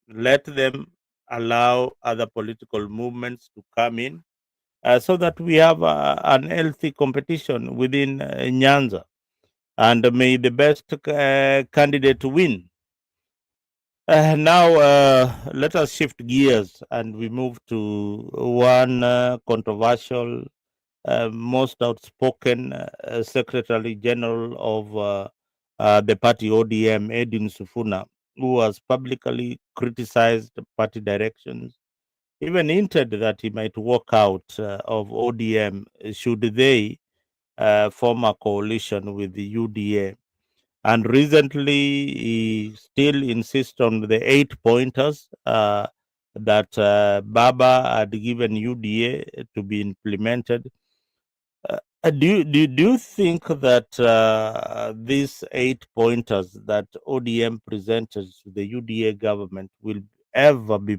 Let them allow other political movements to come in so that we have an healthy competition within Nyanza, and may the best candidate win. Now, let us shift gears and we move to one controversial, most outspoken Secretary General of the party ODM, Edwin Sufuna, who has publicly criticized party directions, even hinted that he might walk out of ODM should they form a coalition with the UDA. And recently, he still insists on the 8 pointers that Baba had given UDA to be implemented. Do you think that these 8 pointers that ODM presented to the UDA government will ever be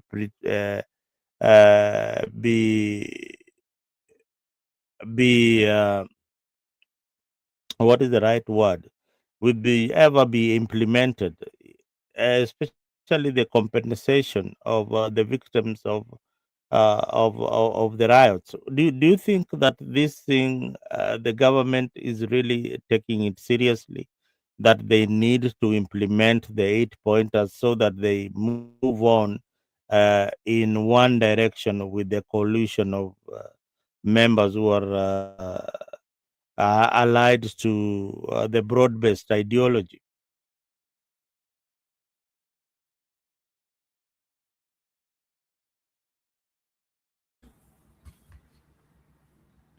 what is the right word, will be ever be implemented, especially the compensation of the victims of the riots? Do you think that this thing the government is really taking it seriously, that they need to implement the 8 pointers so that they move on in one direction with the coalition of members who are allied to the broad-based ideology?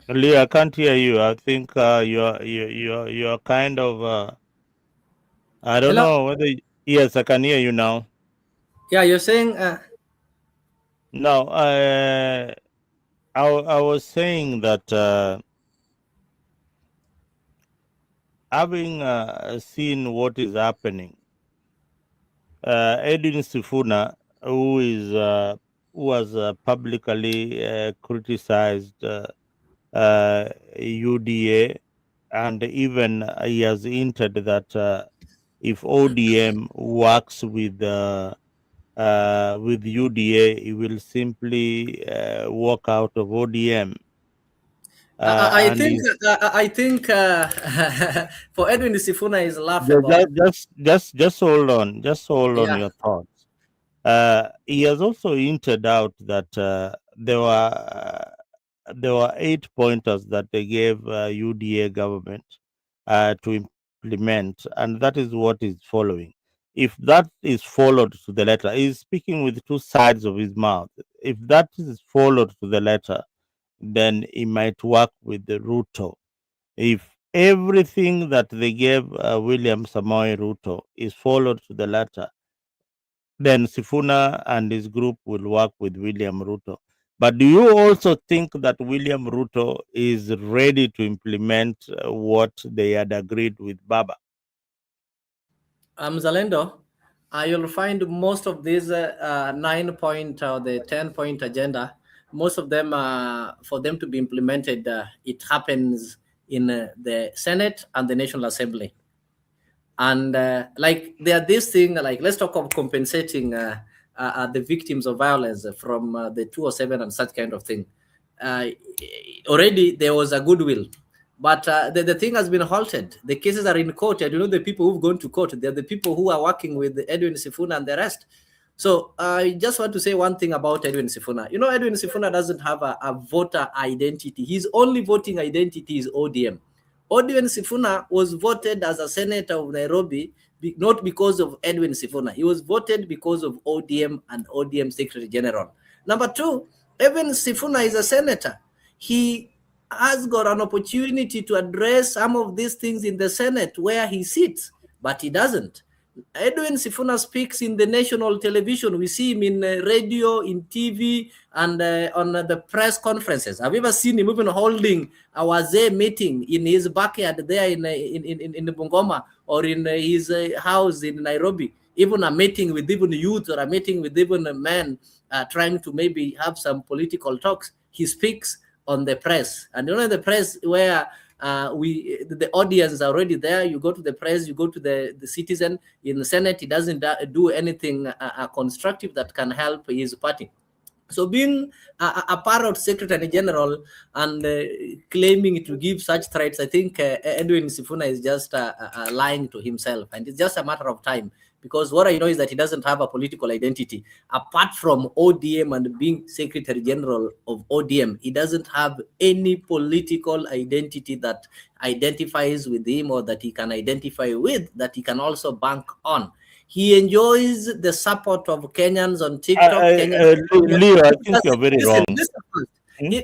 Lee, I can't hear you. I think you're kind of I don't Hello? know whether yes, I can hear you now. Yeah, you're saying No, I was saying that having seen what is happening, Edwin Sifuna, who was publicly criticized UDA, and even he has hinted that if ODM works with UDA, he will simply walk out of ODM. I And think for Edwin Sifuna is laughable. just hold on, Yeah. your thoughts. He has also hinted out that there were 8 pointers that they gave UDA government to implement, and that is what is following. If that is followed to the letter, he's speaking with two sides of his mouth. If that is followed to the letter, then he might work with the Ruto. If everything that they gave William Samoei Ruto is followed to the letter, then Sifuna and his group will work with William Ruto. But do you also think that William Ruto is ready to implement what they had agreed with Baba? Zalendo, you'll find most of these 9-point or the 10-point agenda, most of them, for them to be implemented, it happens in the Senate and the National Assembly. And like there are this thing, like let's talk of compensating the victims of violence from the 207 and such kind of thing. Already there was a goodwill, but the thing has been halted. The cases are in court. And you know, the people who've gone to court, they're the people who are working with Edwin Sifuna and the rest. So I just want to say one thing about Edwin Sifuna. You know, Edwin Sifuna doesn't have a voter identity. His only voting identity is ODM. Edwin Sifuna was voted as a senator of Nairobi, not because of Edwin Sifuna. He was voted because of ODM and ODM Secretary General. Number two, Edwin Sifuna is a senator. He has got an opportunity to address some of these things in the Senate where he sits, but he doesn't. Edwin Sifuna speaks in the national television. We see him in radio, in TV, and on the press conferences. Have you ever seen him even holding a Wazee meeting in his backyard there in Bungoma, or in his house in Nairobi? Even a meeting with even youth, or a meeting with even a man trying to maybe have some political talks. He speaks on the press. And you know, the press where the audience is already there. You go to the press, you go to the citizen. In the Senate, he doesn't do anything constructive that can help his party. So being a parrot secretary general and claiming to give such threats, I think Edwin Sifuna is just lying to himself, and it's just a matter of time. Because what I know is that he doesn't have a political identity. Apart from ODM and being Secretary General of ODM, he doesn't have any political identity that identifies with him, or that he can identify with, that he can also bank on. He enjoys the support of Kenyans on TikTok. Leo, I think you're very wrong.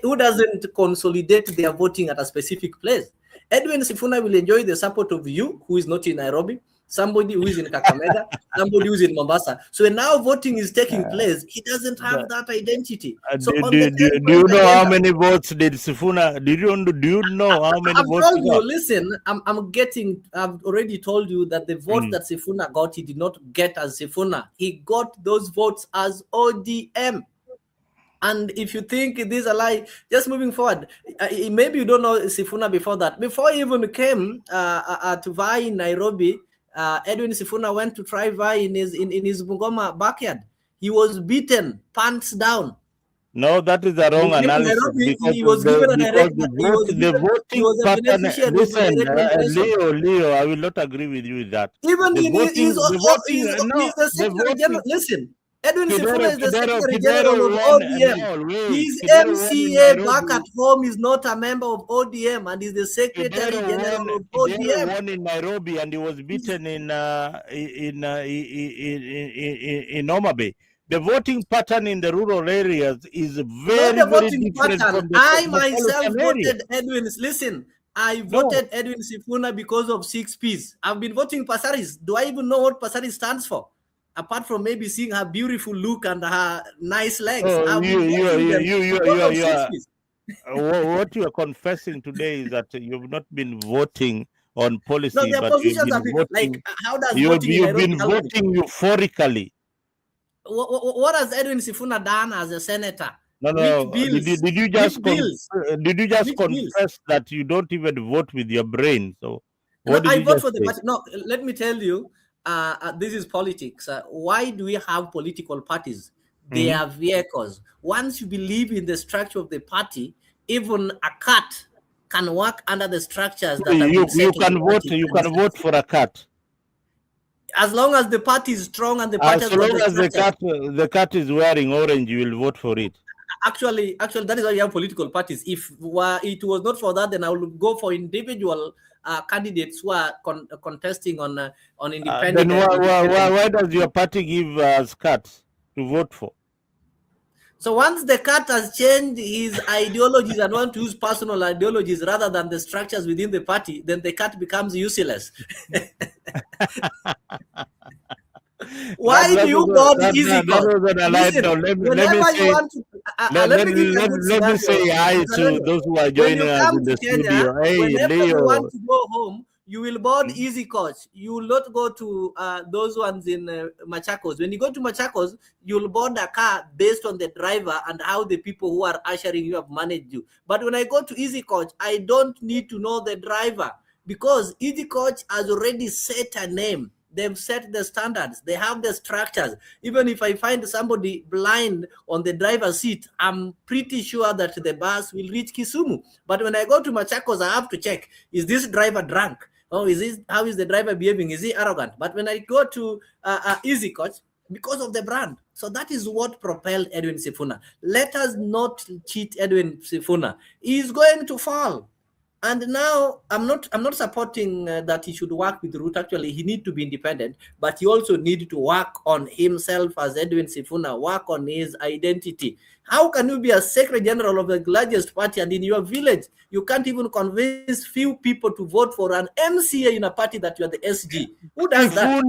Who doesn't consolidate their voting at a specific place? Edwin Sifuna will enjoy the support of you, who is not in Nairobi, somebody who is in Kakamega, somebody who is in Mombasa. So when now voting is taking place, he doesn't have that identity. So do you know how many votes did Sifuna? Do you know how many votes? I've told you. Listen, I've already told you that the votes that Sifuna got, he did not get as Sifuna. He got those votes as ODM. And if you think it is a lie, just moving forward, maybe you don't know Sifuna before that. Before he even came to vie in Nairobi, Edwin Sifuna went to try vie in his Bungoma backyard. He was beaten, pants down. No, that is the wrong analysis. Nairobi, he was given the voting pattern. Leo, I will not agree with you with that. Even he's the Secretary General. Listen, Edwin Sifuna is the Secretary General of ODM. His MCA back at home is not a member of ODM, and is the Secretary General of ODM. He won in Nairobi, and he was beaten in Homa Bay. The voting pattern in the rural areas is very different from the I myself voted Edwin. Listen, I voted Edwin Sifuna because of 6 Ps. I've been voting Pasaris. Do I even know what Pasaris stands for? Apart from maybe seeing her beautiful look and her nice legs. What you are confessing today is that you've not been voting on policy, no, their but positions you've been are voting, like, how does you've been voting euphorically. What has Edwin Sifuna done as a senator? No. Did you just confess that you don't even vote with your brain? So what did I you vote just for the say? party. No, let me tell you. This is politics. Why do we have political parties? They are vehicles. Once you believe in the structure of the party, even a cat can work under the structures that you can vote for a cat. As long as the party is strong and the party has So got long the as structure. the cat is wearing orange, you will vote for it. Actually, that is why you have political parties. If it was not for that, then I would go for individual candidates who are contesting on independent. Then why does your party give us cats to vote for? So once the cat has changed his ideologies and want to use personal ideologies rather than the structures within the party, then the cat becomes useless. Why do you board easy call? Listen, whenever you want to, let me give you a good scenario. Let me say hi to those who are joining us in the studio. Hey, whenever Leo. you want to go home, you will board easy coach. You will not go to those ones in Machakos. When you go to Machakos, you'll board a car based on the driver and how the people who are ushering you have managed you. But when I go to easy coach, I don't need to know the driver because easy coach has already set a name. They've set the standards. They have the structures. Even if I find somebody blind on the driver's seat, I'm pretty sure that the bus will reach Kisumu. But when I go to Machakos, I have to check, is this driver drunk? Oh, how is the driver behaving? Is he arrogant? But when I go to Easy Coach, because of the brand. So that is what propelled Edwin Sifuna. Let us not cheat Edwin Sifuna. He's going to fall. And now I'm not supporting that he should work with Ruto. Actually, he needs to be independent, but he also needs to work on himself as Edwin Sifuna, work on his identity. How can you be a secretary general of the largest party and in your village, you can't even convince few people to vote for an MCA in a party that you are the SG? Who does that?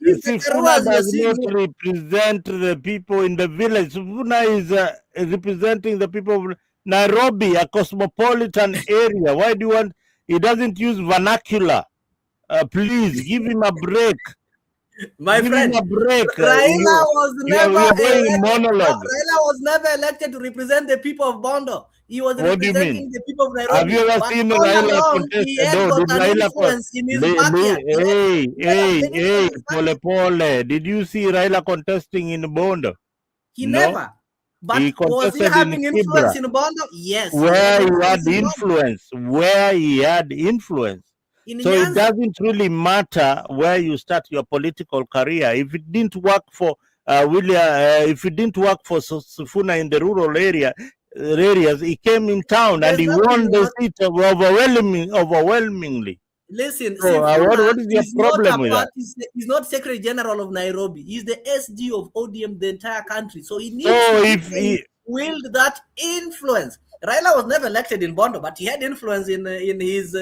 Sifuna does not represent the people in the village. Sifuna is representing the people of Nairobi, a cosmopolitan area. Why do you want? He doesn't use vernacular. Please give him a break. My friend, him a break. Raila was never elected to represent the people of Bondo. He was representing the people of Nairobi. Have you ever seen Raila contest? Hey, Pole. Did you see Raila contesting in Bondo? He never. But was he having influence in Bondo? Yes. Where he had influence. So Nyanza, it doesn't really matter where you start your political career. If it didn't work for if it didn't work for Sifuna in the rural areas, he came in town and he won the seat overwhelmingly. Listen, so, what is your problem with that? He's not Secretary General of Nairobi. He's the SG of ODM, the entire country. So he needs to wield that influence. Raila was never elected in Bondo, but he had influence in his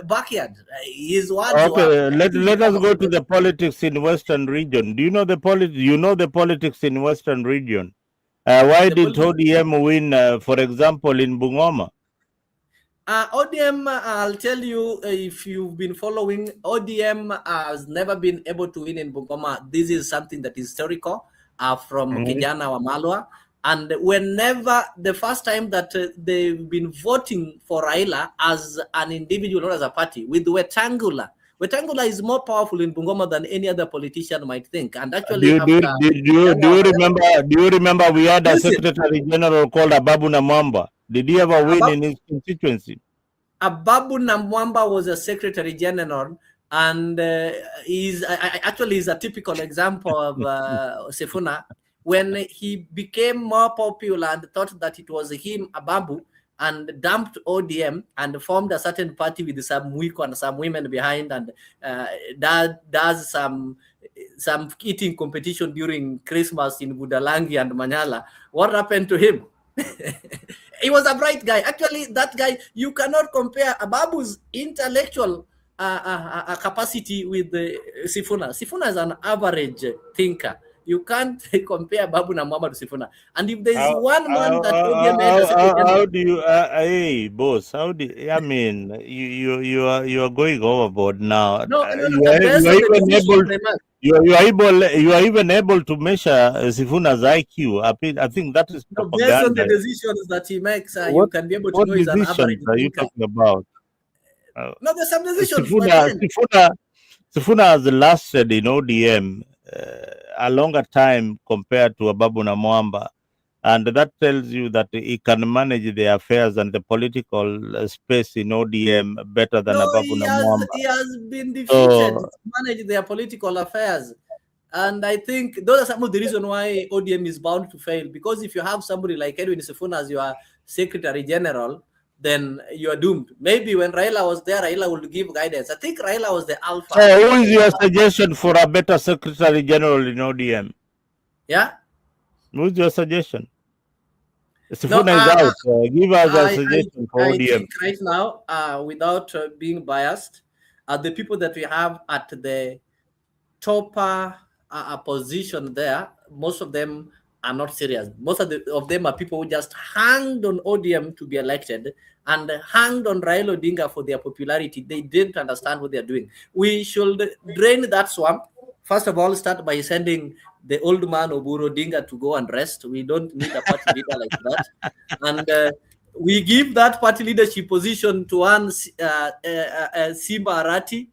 backyard. His words. Okay, let us go to the politics in Western region. Do you know the politics in Western region? Why did ODM win, for example, in Bungoma? ODM, I'll tell you, if you've been following, ODM has never been able to win in Bungoma. This is something that is historical from Kijana Wamalwa. And whenever the first time that they've been voting for Raila as an individual or as a party with Wetangula is more powerful in Bungoma than any other politician might think. And actually, do you remember we had a Secretary General called Ababu Namwamba? Did he ever win in his constituency? Ababu Namwamba was a Secretary General, and he's a typical example of Sifuna. When he became more popular and thought that it was him, Ababu, and dumped ODM and formed a certain party with some Wiko and some women behind, and does some eating competition during Christmas in Budalangi and Manyala. What happened to him? He was a bright guy. Actually, that guy, you cannot compare Ababu's intellectual capacity with Sifuna. Sifuna is an average thinker. You can't compare Babu Namwamba to Sifuna. And if there's one man that how do you hey boss, how do you, I mean you are going overboard now. You are even able to measure Sifuna's IQ. I think that is propaganda. Based on the decisions that he makes, you can be able to know he's an average. What decisions are you talking about? No, there's some decisions. Sifuna has lasted in ODM a longer time compared to Ababu Namwamba. and that tells you that he can manage the affairs and the political space in ODM better than No, Ababu Namwamba. he has been defeated So, to manage their political affairs. And I think those are some of the reasons why ODM is bound to fail. Because if you have somebody like Edwin Sifuna as your Secretary General, then you are doomed. Maybe when Raila was there, Raila would give guidance. I think Raila was the alpha. so who is your suggestion for a better Secretary General in ODM? Yeah. Who's your suggestion? No, Sifuna is out. Give us a I suggestion for I ODM. think right now, without being biased, the people that we have at the topper position there, most of them are not serious. Most of them are people who just hanged on ODM to be elected and hanged on Raila Odinga for their popularity. They didn't understand what they're doing. We should drain that swamp. First of all, start by sending the old man Oburu Odinga to go and rest. We don't need a party leader like that. And we give that party leadership position to one Simba Arati.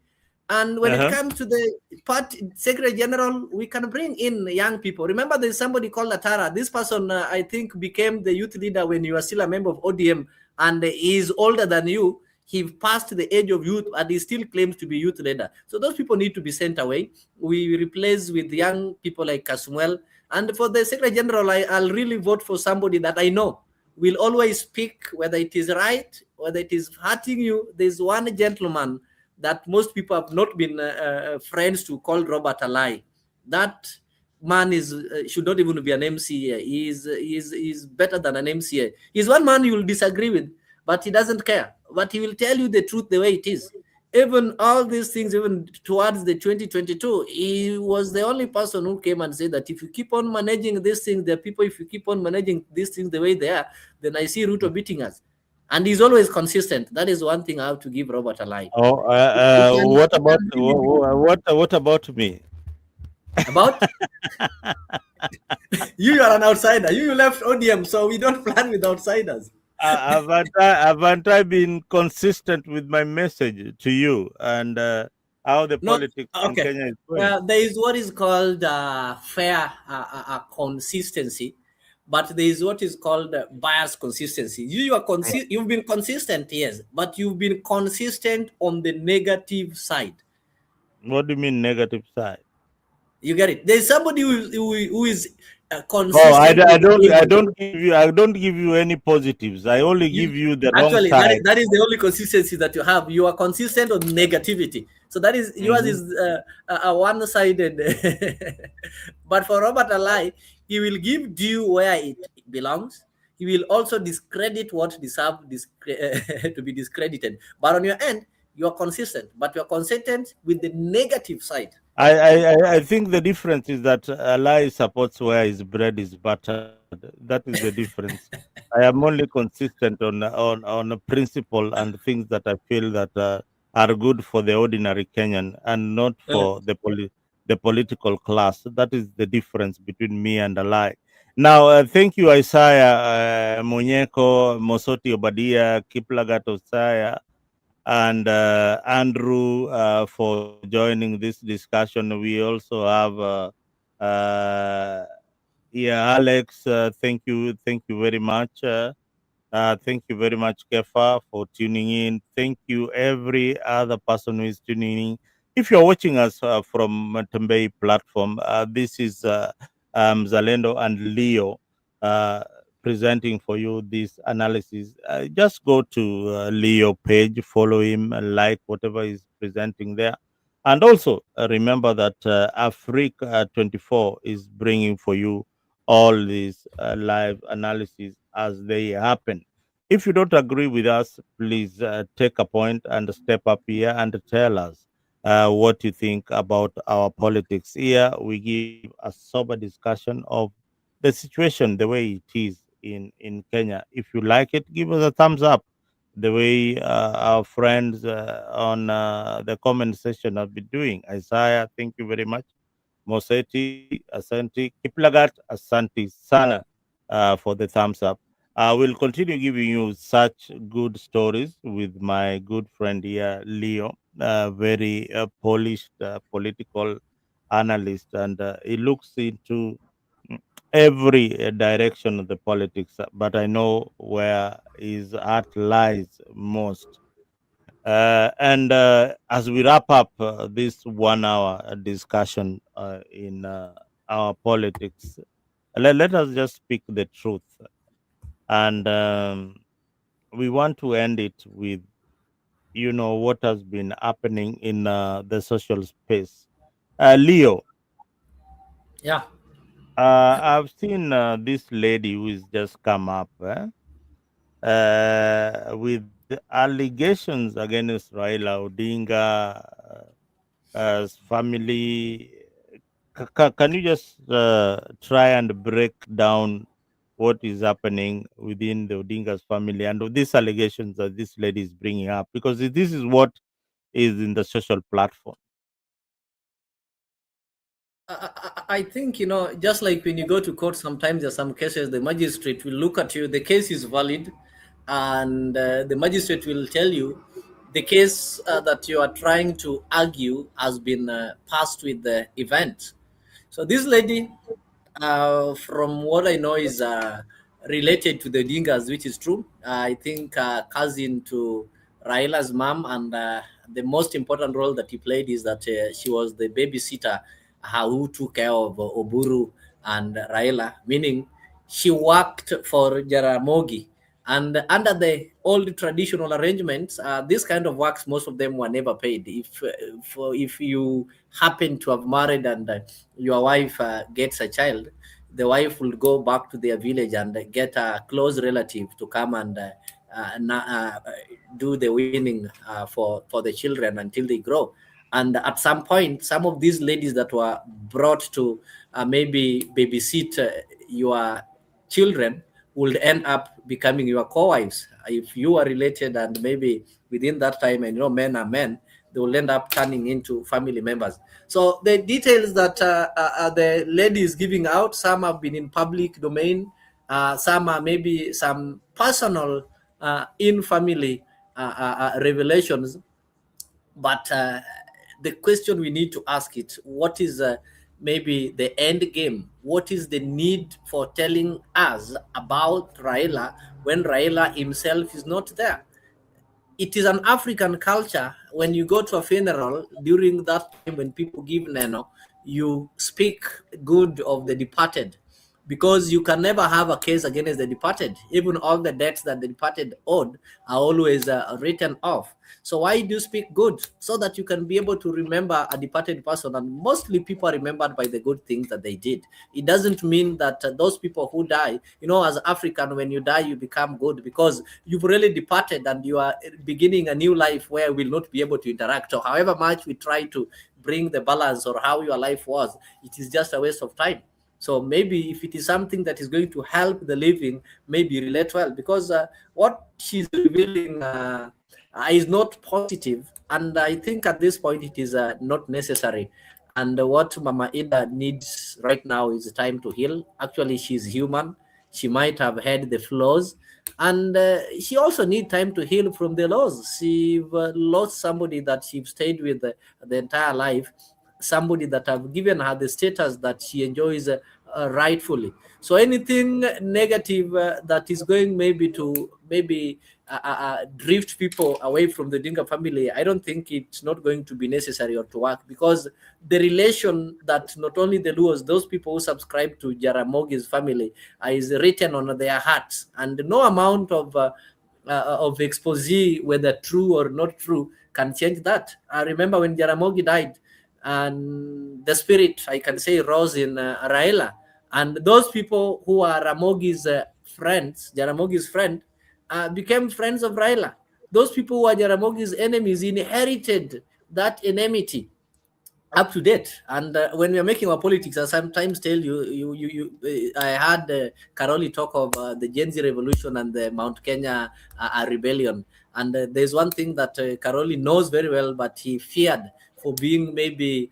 And when it comes to the party secretary general, we can bring in young people. Remember, there's somebody called Atara. This person, I think, became the youth leader when you are still a member of ODM, and he is older than you. He passed the age of youth, and he still claims to be youth leader. So those people need to be sent away. We replace with young people like Kasmuel. And for the secretary general, I'll really vote for somebody that I know will always speak, whether it is right, whether it is hurting you. There's one gentleman that most people have not been friends to, call Robert Alai. That man is should not even be an MCA. He's better than an MCA. He's one man you will disagree with, but he doesn't care. But he will tell you the truth the way it is. Even all these things, even towards the 2022, he was the only person who came and said that if you keep on managing these things, the people, if you keep on managing these things the way they are, then I see Ruto beating us. And he's always consistent. That is one thing I have to give Robert Alai. Oh, what about me? About you are an outsider. You left ODM, so we don't plan with outsiders. Haven't I been consistent with my message to you and how the politics in Okay. Kenya is going? There is what is called fair consistency, but there is what is called bias consistency. You've been consistent, yes, but you've been consistent on the negative side. What do you mean negative side? You get it? There's somebody who is consistent. Oh, I don't give you any positives. I only give you the wrong side. That is the only consistency that you have. You are consistent on negativity. So that is yours is a one-sided. But for Robert Alai, he will give due where it belongs. He will also discredit what deserves to be discredited. But on your end, you are consistent. But you are consistent with the negative side. I think the difference is that Alai supports where his bread is buttered. That is the difference. I am only consistent on a principle and things that I feel that are good for the ordinary Kenyan and not for the political class. That is the difference between me and Alai. Now, thank you, Isaiah Monyeko, Mosoti Obadia, Kiplagat Osaya, and Andrew for joining this discussion. We also have Alex. Thank you very much. Thank you very much, Kefa, for tuning in. Thank you, every other person who is tuning in. If you're watching us from Tembei platform, this is Zalendo and Leo presenting for you this analysis. Just go to Leo page, follow him, like whatever he's presenting there. And also remember that Africa 24 is bringing for you all these live analysis as they happen. If you don't agree with us, please take a point and step up here and tell us what you think about our politics. Here we give a sober discussion of the situation the way it is in Kenya. If you like it, give us a thumbs up. The way our friends on the comment section have been doing. Isaiah, thank you very much. Moseti, Asante, Kiplagat, Asante Sana for the thumbs up. I will continue giving you such good stories with my good friend here, Leo, very polished political analyst, and he looks into every direction of the politics, but I know where his heart lies most. And as we wrap up this 1 hour discussion in our politics, let us just speak the truth. And we want to end it with, what has been happening in the social space. Leo, Yeah. I've seen this lady who has just come up with the allegations against Raila Odinga's family. Can you just try and break down what is happening within the Odinga's family and these allegations that this lady is bringing up? Because this is what is in the social platform. I think, just like when you go to court, sometimes there's some cases the magistrate will look at you, the case is valid, and the magistrate will tell you the case that you are trying to argue has been passed with the event. So this lady, from what I know, is related to the Dingas, which is true. I think cousin to Raila's mom, and the most important role that he played is that she was the babysitter who took care of Oburu and Raila, meaning she worked for Jaramogi. And under the old traditional arrangements, this kind of works, most of them were never paid. If you happen to have married and your wife gets a child, the wife will go back to their village and get a close relative to come and do the weaning for the children until they grow. And at some point, some of these ladies that were brought to maybe babysit your children would end up becoming your co-wives. If you are related and maybe within that time, and men are men, they will end up turning into family members. So the details that the lady is giving out, some have been in public domain, some are maybe some personal in-family revelations. But the question we need to ask it, what is maybe the end game? What is the need for telling us about Raila when Raila himself is not there? It is an African culture. When you go to a funeral, during that time when people give neno, you speak good of the departed, because you can never have a case against the departed. Even all the debts that the departed owed are always written off. So why do you speak good? So that you can be able to remember a departed person, and mostly people are remembered by the good things that they did. It doesn't mean that those people who die, as African, when you die, you become good, because you've really departed and you are beginning a new life where we'll not be able to interact. So however much we try to bring the balance or how your life was, it is just a waste of time. So maybe if it is something that is going to help the living, maybe relate well, because what she's revealing is not positive, and I think at this point it is not necessary. And what Mama Ida needs right now is time to heal. Actually, she's human. She might have had the flaws, and she also needs time to heal from the loss. She lost somebody that she stayed with the entire life, somebody that have given her the status that she enjoys rightfully. So anything negative that is going maybe to drift people away from the Dinka family, I don't think it's not going to be necessary or to work, because the relation that not only the Luos, those people who subscribe to Jaramogi's family, is written on their hearts, and no amount of expose, whether true or not true, can change that. I remember when Jaramogi died, and the spirit, I can say, rose in Raila, and those people who are Ramogi's friends, Jaramogi's friend, became friends of Raila. Those people who are Jaramogi's enemies inherited that enmity up to date. And when we are making our politics, I sometimes tell I had Karoli talk of the Gen Z revolution and the Mount Kenya rebellion. And there's one thing that Karoli knows very well, but he feared for being maybe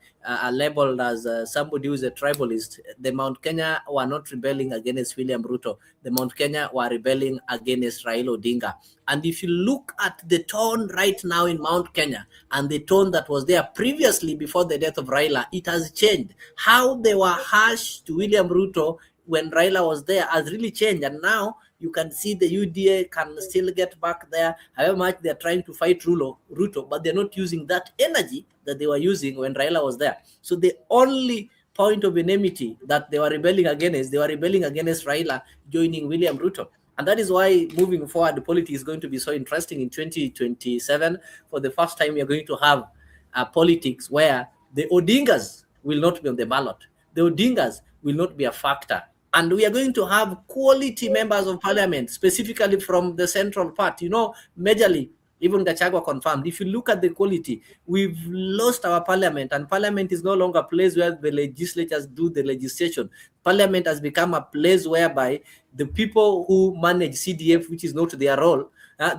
labeled as somebody who is a tribalist. The Mount Kenya were not rebelling against William Ruto. The Mount Kenya were rebelling against Raila Odinga. And if you look at the tone right now in Mount Kenya and the tone that was there previously before the death of Raila, it has changed. How they were harsh to William Ruto when Raila was there has really changed. And now you can see the UDA can still get back there, however much they're trying to fight Ruto, but they're not using that energy that they were using when Raila was there. So the only point of enmity that they were rebelling against Raila joining William Ruto. And that is why moving forward, the politics is going to be so interesting in 2027. For the first time, you're going to have politics where the Odingas will not be on the ballot. The Odingas will not be a factor. And we are going to have quality members of parliament, specifically from the central part. You know, majorly, even Gachagua confirmed, if you look at the quality, we've lost our parliament, and parliament is no longer a place where the legislators do the legislation. Parliament has become a place whereby the people who manage CDF, which is not their role,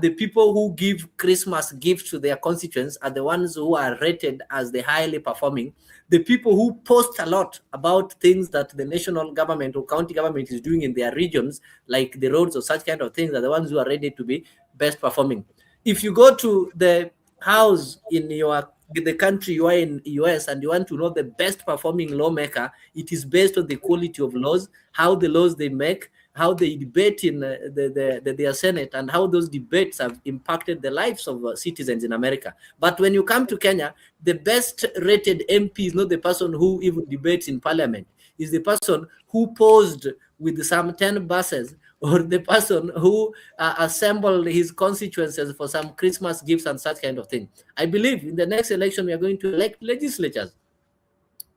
the people who give Christmas gifts to their constituents are the ones who are rated as the highly performing. The people who post a lot about things that the national government or county government is doing in their regions, like the roads or such kind of things, are the ones who are ready to be best performing. If you go to the house in the country you are in, US, and you want to know the best performing lawmaker, it is based on the quality of laws, how the laws they make, how they debate in their Senate, and how those debates have impacted the lives of citizens in America. But when you come to Kenya, the best rated MP is not the person who even debates in parliament. Is the person who posed with some 10 buses, or the person who assembled his constituencies for some Christmas gifts and such kind of thing. I believe in the next election, we are going to elect legislatures.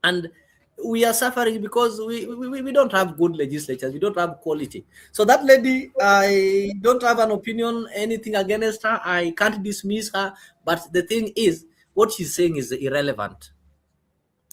And we are suffering because we don't have good legislatures. We don't have quality. So that lady, I don't have an opinion, anything against her. I can't dismiss her. But the thing is, what she's saying is irrelevant.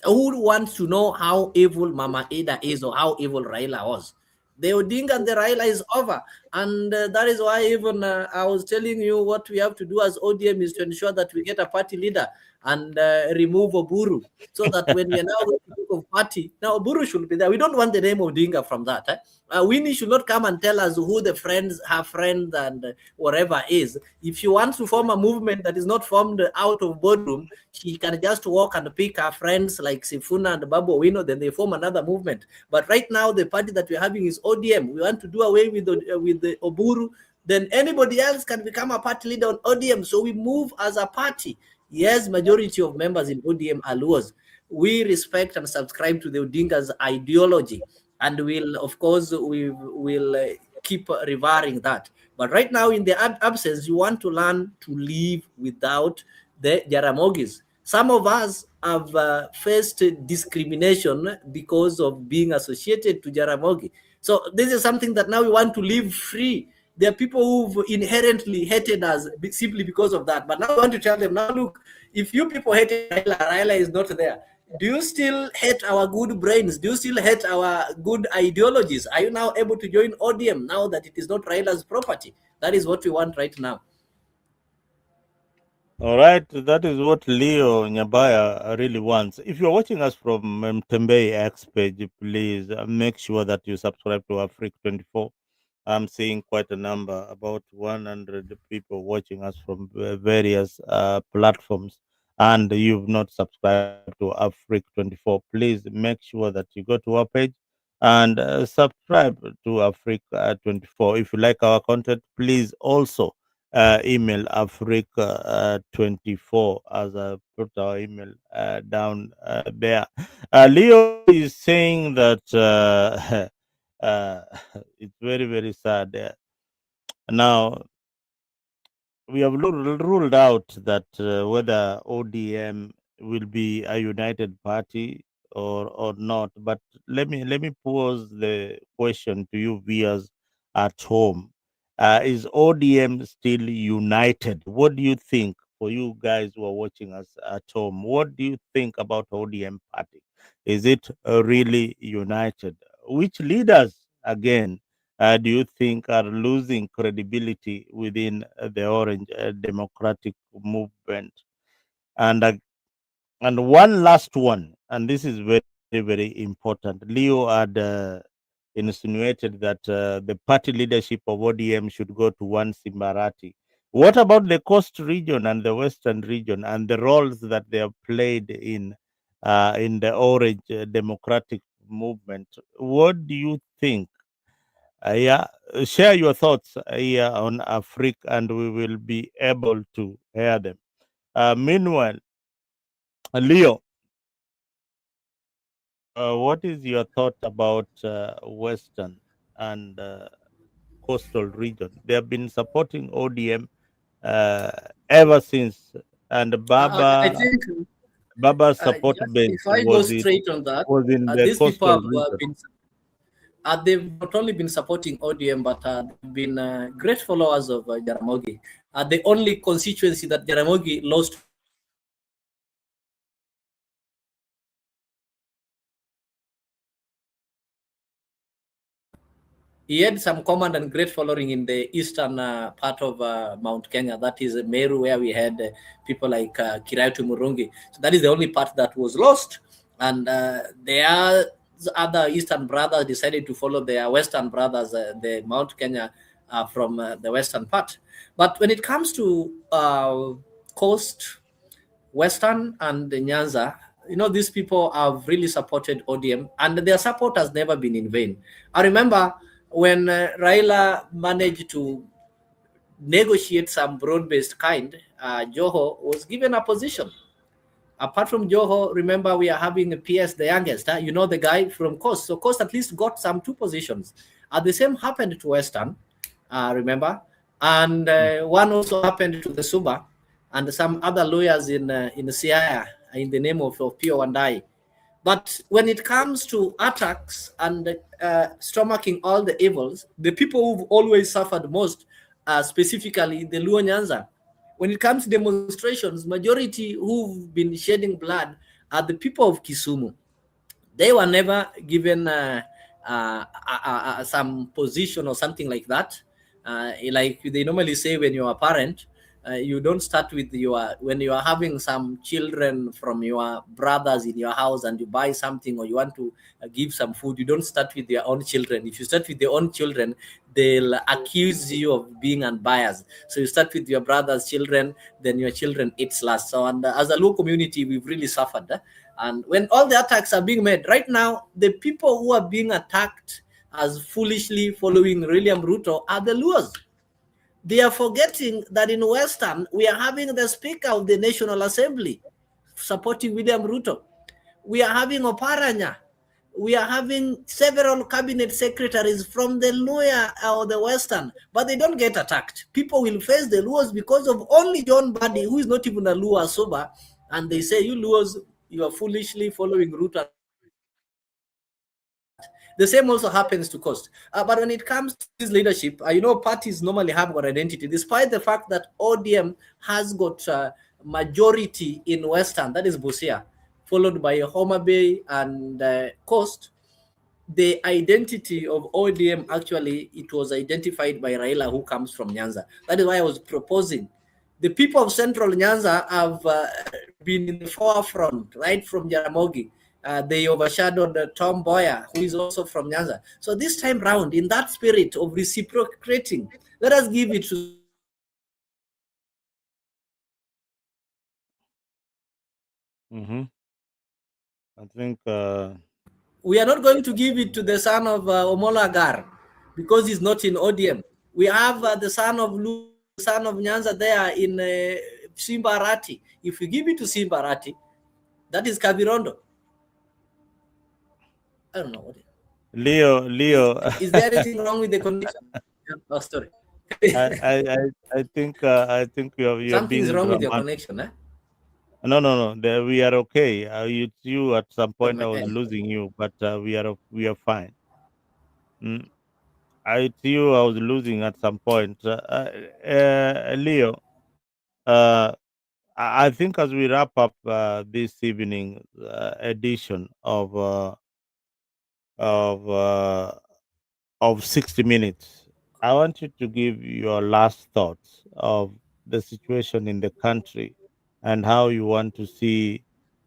Who wants to know how evil Mama Ada is or how evil Raila was? The Odinga and the Raila is over. And that is why even I was telling you what we have to do as ODM is to ensure that we get a party leader and remove Oburu. So that when we are now going to think of party, now Oburu should be there. We don't want the name Odinga from that. Winnie should not come and tell us who the friends, her friends, and whatever is. If she wants to form a movement that is not formed out of boardroom, she can just walk and pick her friends like Sifuna and Babu Owino, then they form another movement. But right now, the party that we're having is ODM. We want to do away with the Oburu. Then anybody else can become a party leader on ODM. So we move as a party. Yes, majority of members in ODM are Luos. We respect and subscribe to the Odinga's ideology, and we'll, of course, we will keep revering that. But right now, in the absence, you want to learn to live without the Jaramogis. Some of us have faced discrimination because of being associated to Jaramogi. So this is something that now we want to live free. There are people who've inherently hated us simply because of that. But now I want to tell them, now look, if you people hated Raila, Raila is not there. Do you still hate our good brains? Do you still hate our good ideologies? Are you now able to join ODM now that it is not Raila's property? That is what we want right now. All right, that is what Leo Nyabaya really wants. If you're watching us from Mtembei X page, please make sure that you subscribe to Africa 24. I'm seeing quite a number, about 100 people watching us from various platforms, and you've not subscribed to Africa 24. Please make sure that you go to our page and subscribe to Africa 24. If you like our content, please also email Africa 24 as I put our email down there. Leo is saying that it's very, very sad. Now, we have ruled out that whether ODM will be a united party or not. But let me pose the question to you viewers at home: is ODM still united? What do you think? For you guys who are watching us at home, what do you think about ODM party? Is it really united? Which leaders again do you think are losing credibility within the Orange Democratic Movement? And And one last one, and this is very, very important. Leo had insinuated that the party leadership of ODM should go to one Simbarati. What about the coast region and the western region and the roles that they have played in the Orange Democratic Movement? What do you think? Yeah, share your thoughts here on Africa, and we will be able to hear them. Meanwhile, Leo, what is your thought about Western and coastal region? They have been supporting ODM uh, ever since, and I think Baba's support just base if I go straight on that, was in the these people coastal have region. been they've not only been supporting ODM, but they've been great followers of Jaramogi. The only constituency that Jaramogi lost he had some command and great following in the eastern part of Mount Kenya. That is Meru, where we had people like Kiraitu Murungi. So that is the only part that was lost. And their other eastern brothers decided to follow their western brothers, the Mount Kenya from the western part. But when it comes to coast, Western and Nyanza, these people have really supported ODM, and their support has never been in vain. I remember when Raila managed to negotiate some broad-based kind, Joho was given a position. Apart from Joho, remember we are having a PS, the youngest, the guy from Coast. So Coast at least got some two positions. The same happened to Western, remember? And one also happened to the Suba and some other lawyers in the CIA in the name of Pio Wandai. But when it comes to attacks and stomaching all the evils, the people who've always suffered most, specifically the Luo Nyanza, when it comes to demonstrations, majority who've been shedding blood are the people of Kisumu. They were never given some position or something like that. Like they normally say, when you're a parent, you don't start with when you are having some children from your brothers in your house and you buy something or you want to give some food, you don't start with your own children. If you start with your own children, they'll accuse you of being unbiased. So you start with your brother's children, then your children eats last. So, and as a low community, we've really suffered. And when all the attacks are being made right now, the people who are being attacked as foolishly following William Ruto are the Luos. They are forgetting that in Western, we are having the Speaker of the National Assembly supporting William Ruto. We are having Oparanya. We are having several cabinet secretaries from the Luya or the Western, but they don't get attacked. People will face the Luos because of only John Buddy, who is not even a Lua sober, and they say, you Luos, you are foolishly following Ruto. The same also happens to Coast. But when it comes to this leadership, parties normally have got identity, despite the fact that ODM has got majority in Western, that is Busia, followed by Homa Bay and Coast. The identity of ODM, actually, it was identified by Raila, who comes from Nyanza. That is why I was proposing. The people of Central Nyanza have been in the forefront, right from Jaramogi. They overshadowed Tom Boyer, who is also from Nyanza. So this time round, in that spirit of reciprocating, let us give it to I think we are not going to give it to the son of Omola Agar because he's not in ODM. We have the son of Nyanza there in Simbarati. If we give it to Simbarati, that is Kavirondo. I don't know what. Leo. Is there anything wrong with the connection? Oh, sorry. I think you're Something's being wrong with your dramatic. connection, eh? No. We are okay. You at some point I was end. losing you, but we are fine. It's you I was losing at some point. Leo, uh, I think as we wrap up this evening edition of uh, of 60 minutes, I want you to give your last thoughts of the situation in the country and how you want to see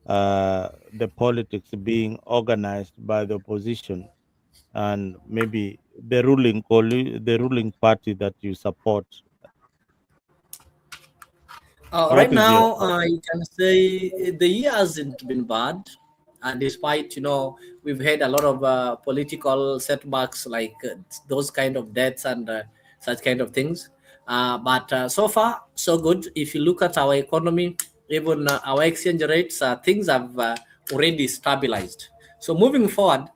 the politics being organized by the opposition and maybe the the ruling party that you support. Right What is your now, I can say the year hasn't been bad, and despite we've had a lot of political setbacks like those kind of deaths and such kind of things. But so far, so good. If you look at our economy, even our exchange rates, things have already stabilized. So moving forward,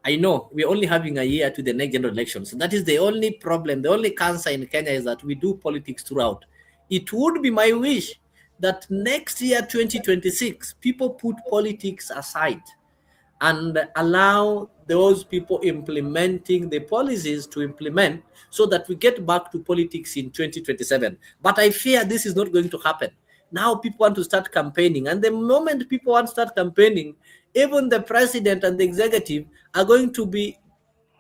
I know we're only having a year to the next general election. So that is the only problem. The only cancer in Kenya is that we do politics throughout. It would be my wish that next year, 2026, people put politics aside and allow those people implementing the policies to implement so that we get back to politics in 2027. But I fear this is not going to happen. Now people want to start campaigning, and the moment people want to start campaigning, even the president and the executive are going to be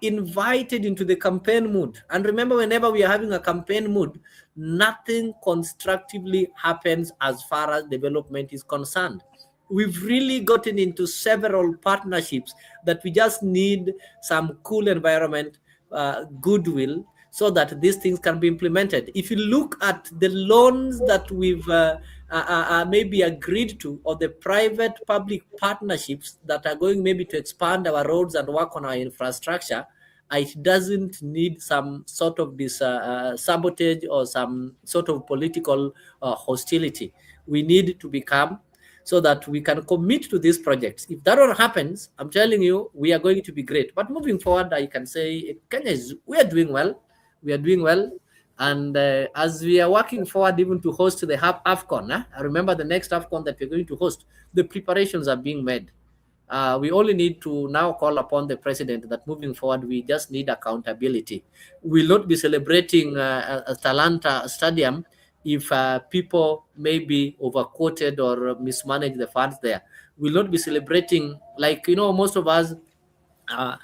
invited into the campaign mood. And remember, whenever we are having a campaign mood, nothing constructively happens as far as development is concerned. We've really gotten into several partnerships that we just need some cool environment, goodwill, so that these things can be implemented. If you look at the loans that we've maybe agreed to, or the private public partnerships that are going maybe to expand our roads and work on our infrastructure, it doesn't need some sort of this sabotage or some sort of political hostility. We need to become so that we can commit to these projects. If that all happens, I'm telling you, we are going to be great. But moving forward, I can say Kenya we are doing well. We are doing well. And as we are working forward even to host the AFCON, I remember the next AFCON that we're going to host, the preparations are being made. We only need to now call upon the president that moving forward, we just need accountability. We'll not be celebrating Atalanta Stadium if people maybe overquoted or mismanaged the funds there. We'll not be celebrating, like, most of us, uh,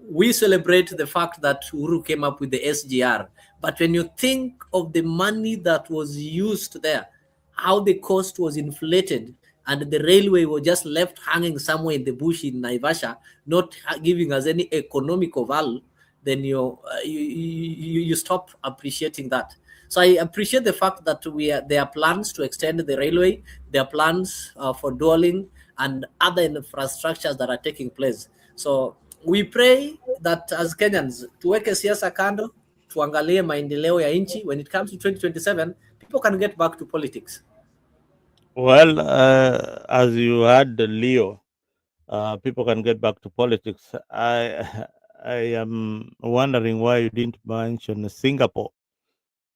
we celebrate the fact that Uru came up with the SGR. But when you think of the money that was used there, how the cost was inflated, and the railway was just left hanging somewhere in the bush in Naivasha, not giving us any economical value, then you stop appreciating that. So I appreciate the fact that there are plans to extend the railway, there are plans for dwelling and other infrastructures that are taking place. So we pray that as Kenyans tuweke siasa kando, tuangalie maendeleo ya nchi. When it comes to 2027, people can get back to politics. well, as you had Leo, people can get back to politics. I am wondering why you didn't mention Singapore.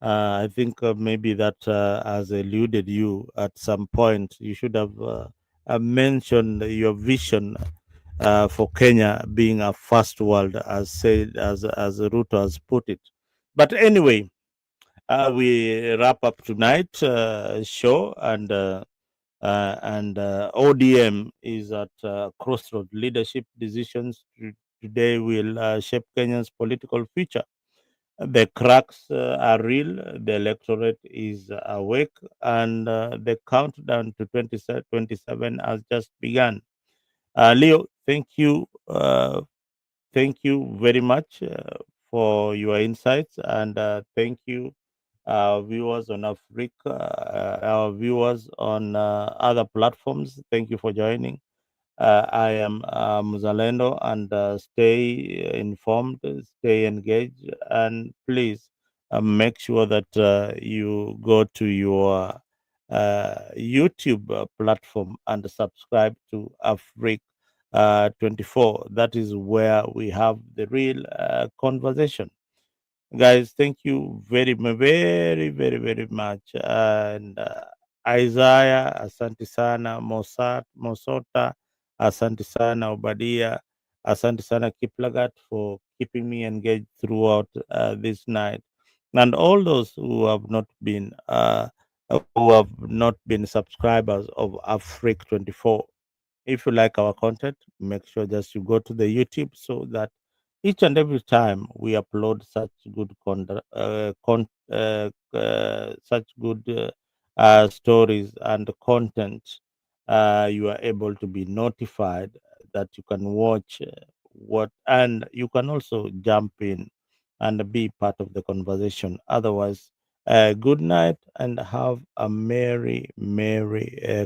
I think maybe that has eluded you at some point. You should have mentioned your vision for Kenya being a first world, as said as Ruto has put it. But anyway, we wrap up tonight show, and ODM is at crossroad. Leadership decisions today will shape Kenya's political future. The cracks are real, the electorate is awake, and the countdown to 2027 has just begun. Leo, thank you very much for your insights, and thank you, viewers on Africa, our viewers on other platforms. Thank you for joining. I am Muzalendo, and stay informed, stay engaged, and please make sure that you go to your YouTube platform and subscribe to Africa 24. That is where we have the real conversation. Guys, thank you very much. And Isaiah, asante sana. Mosota, asante sana. Obadia, asante sana. Kiplagat, for keeping me engaged throughout this night. And all those who have not been subscribers of Africa 24, if you like our content, make sure just you go to the YouTube, so that each and every time we upload such good such good stories and content, you are able to be notified that you can watch and you can also jump in and be part of the conversation. Otherwise, good night and have a merry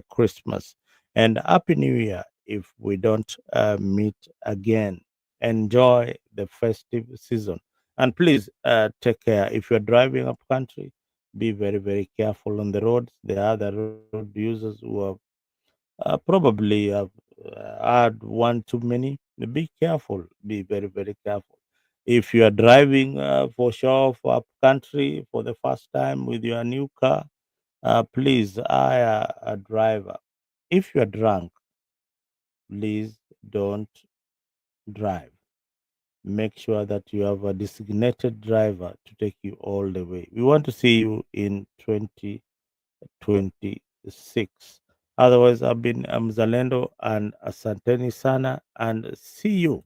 Christmas and happy New Year if we don't meet again. Enjoy the festive season and please take care. If you're driving up country, be very careful on the roads. There are other road users who have probably have had one too many. Be careful. Be very careful. If you are driving for sure for up country for the first time with your new car, please hire a driver. If you are drunk, please don't drive. Make sure that you have a designated driver to take you all the way. We want to see you in 2026. Otherwise, I've been Mzalendo and Asanteni Sana and see you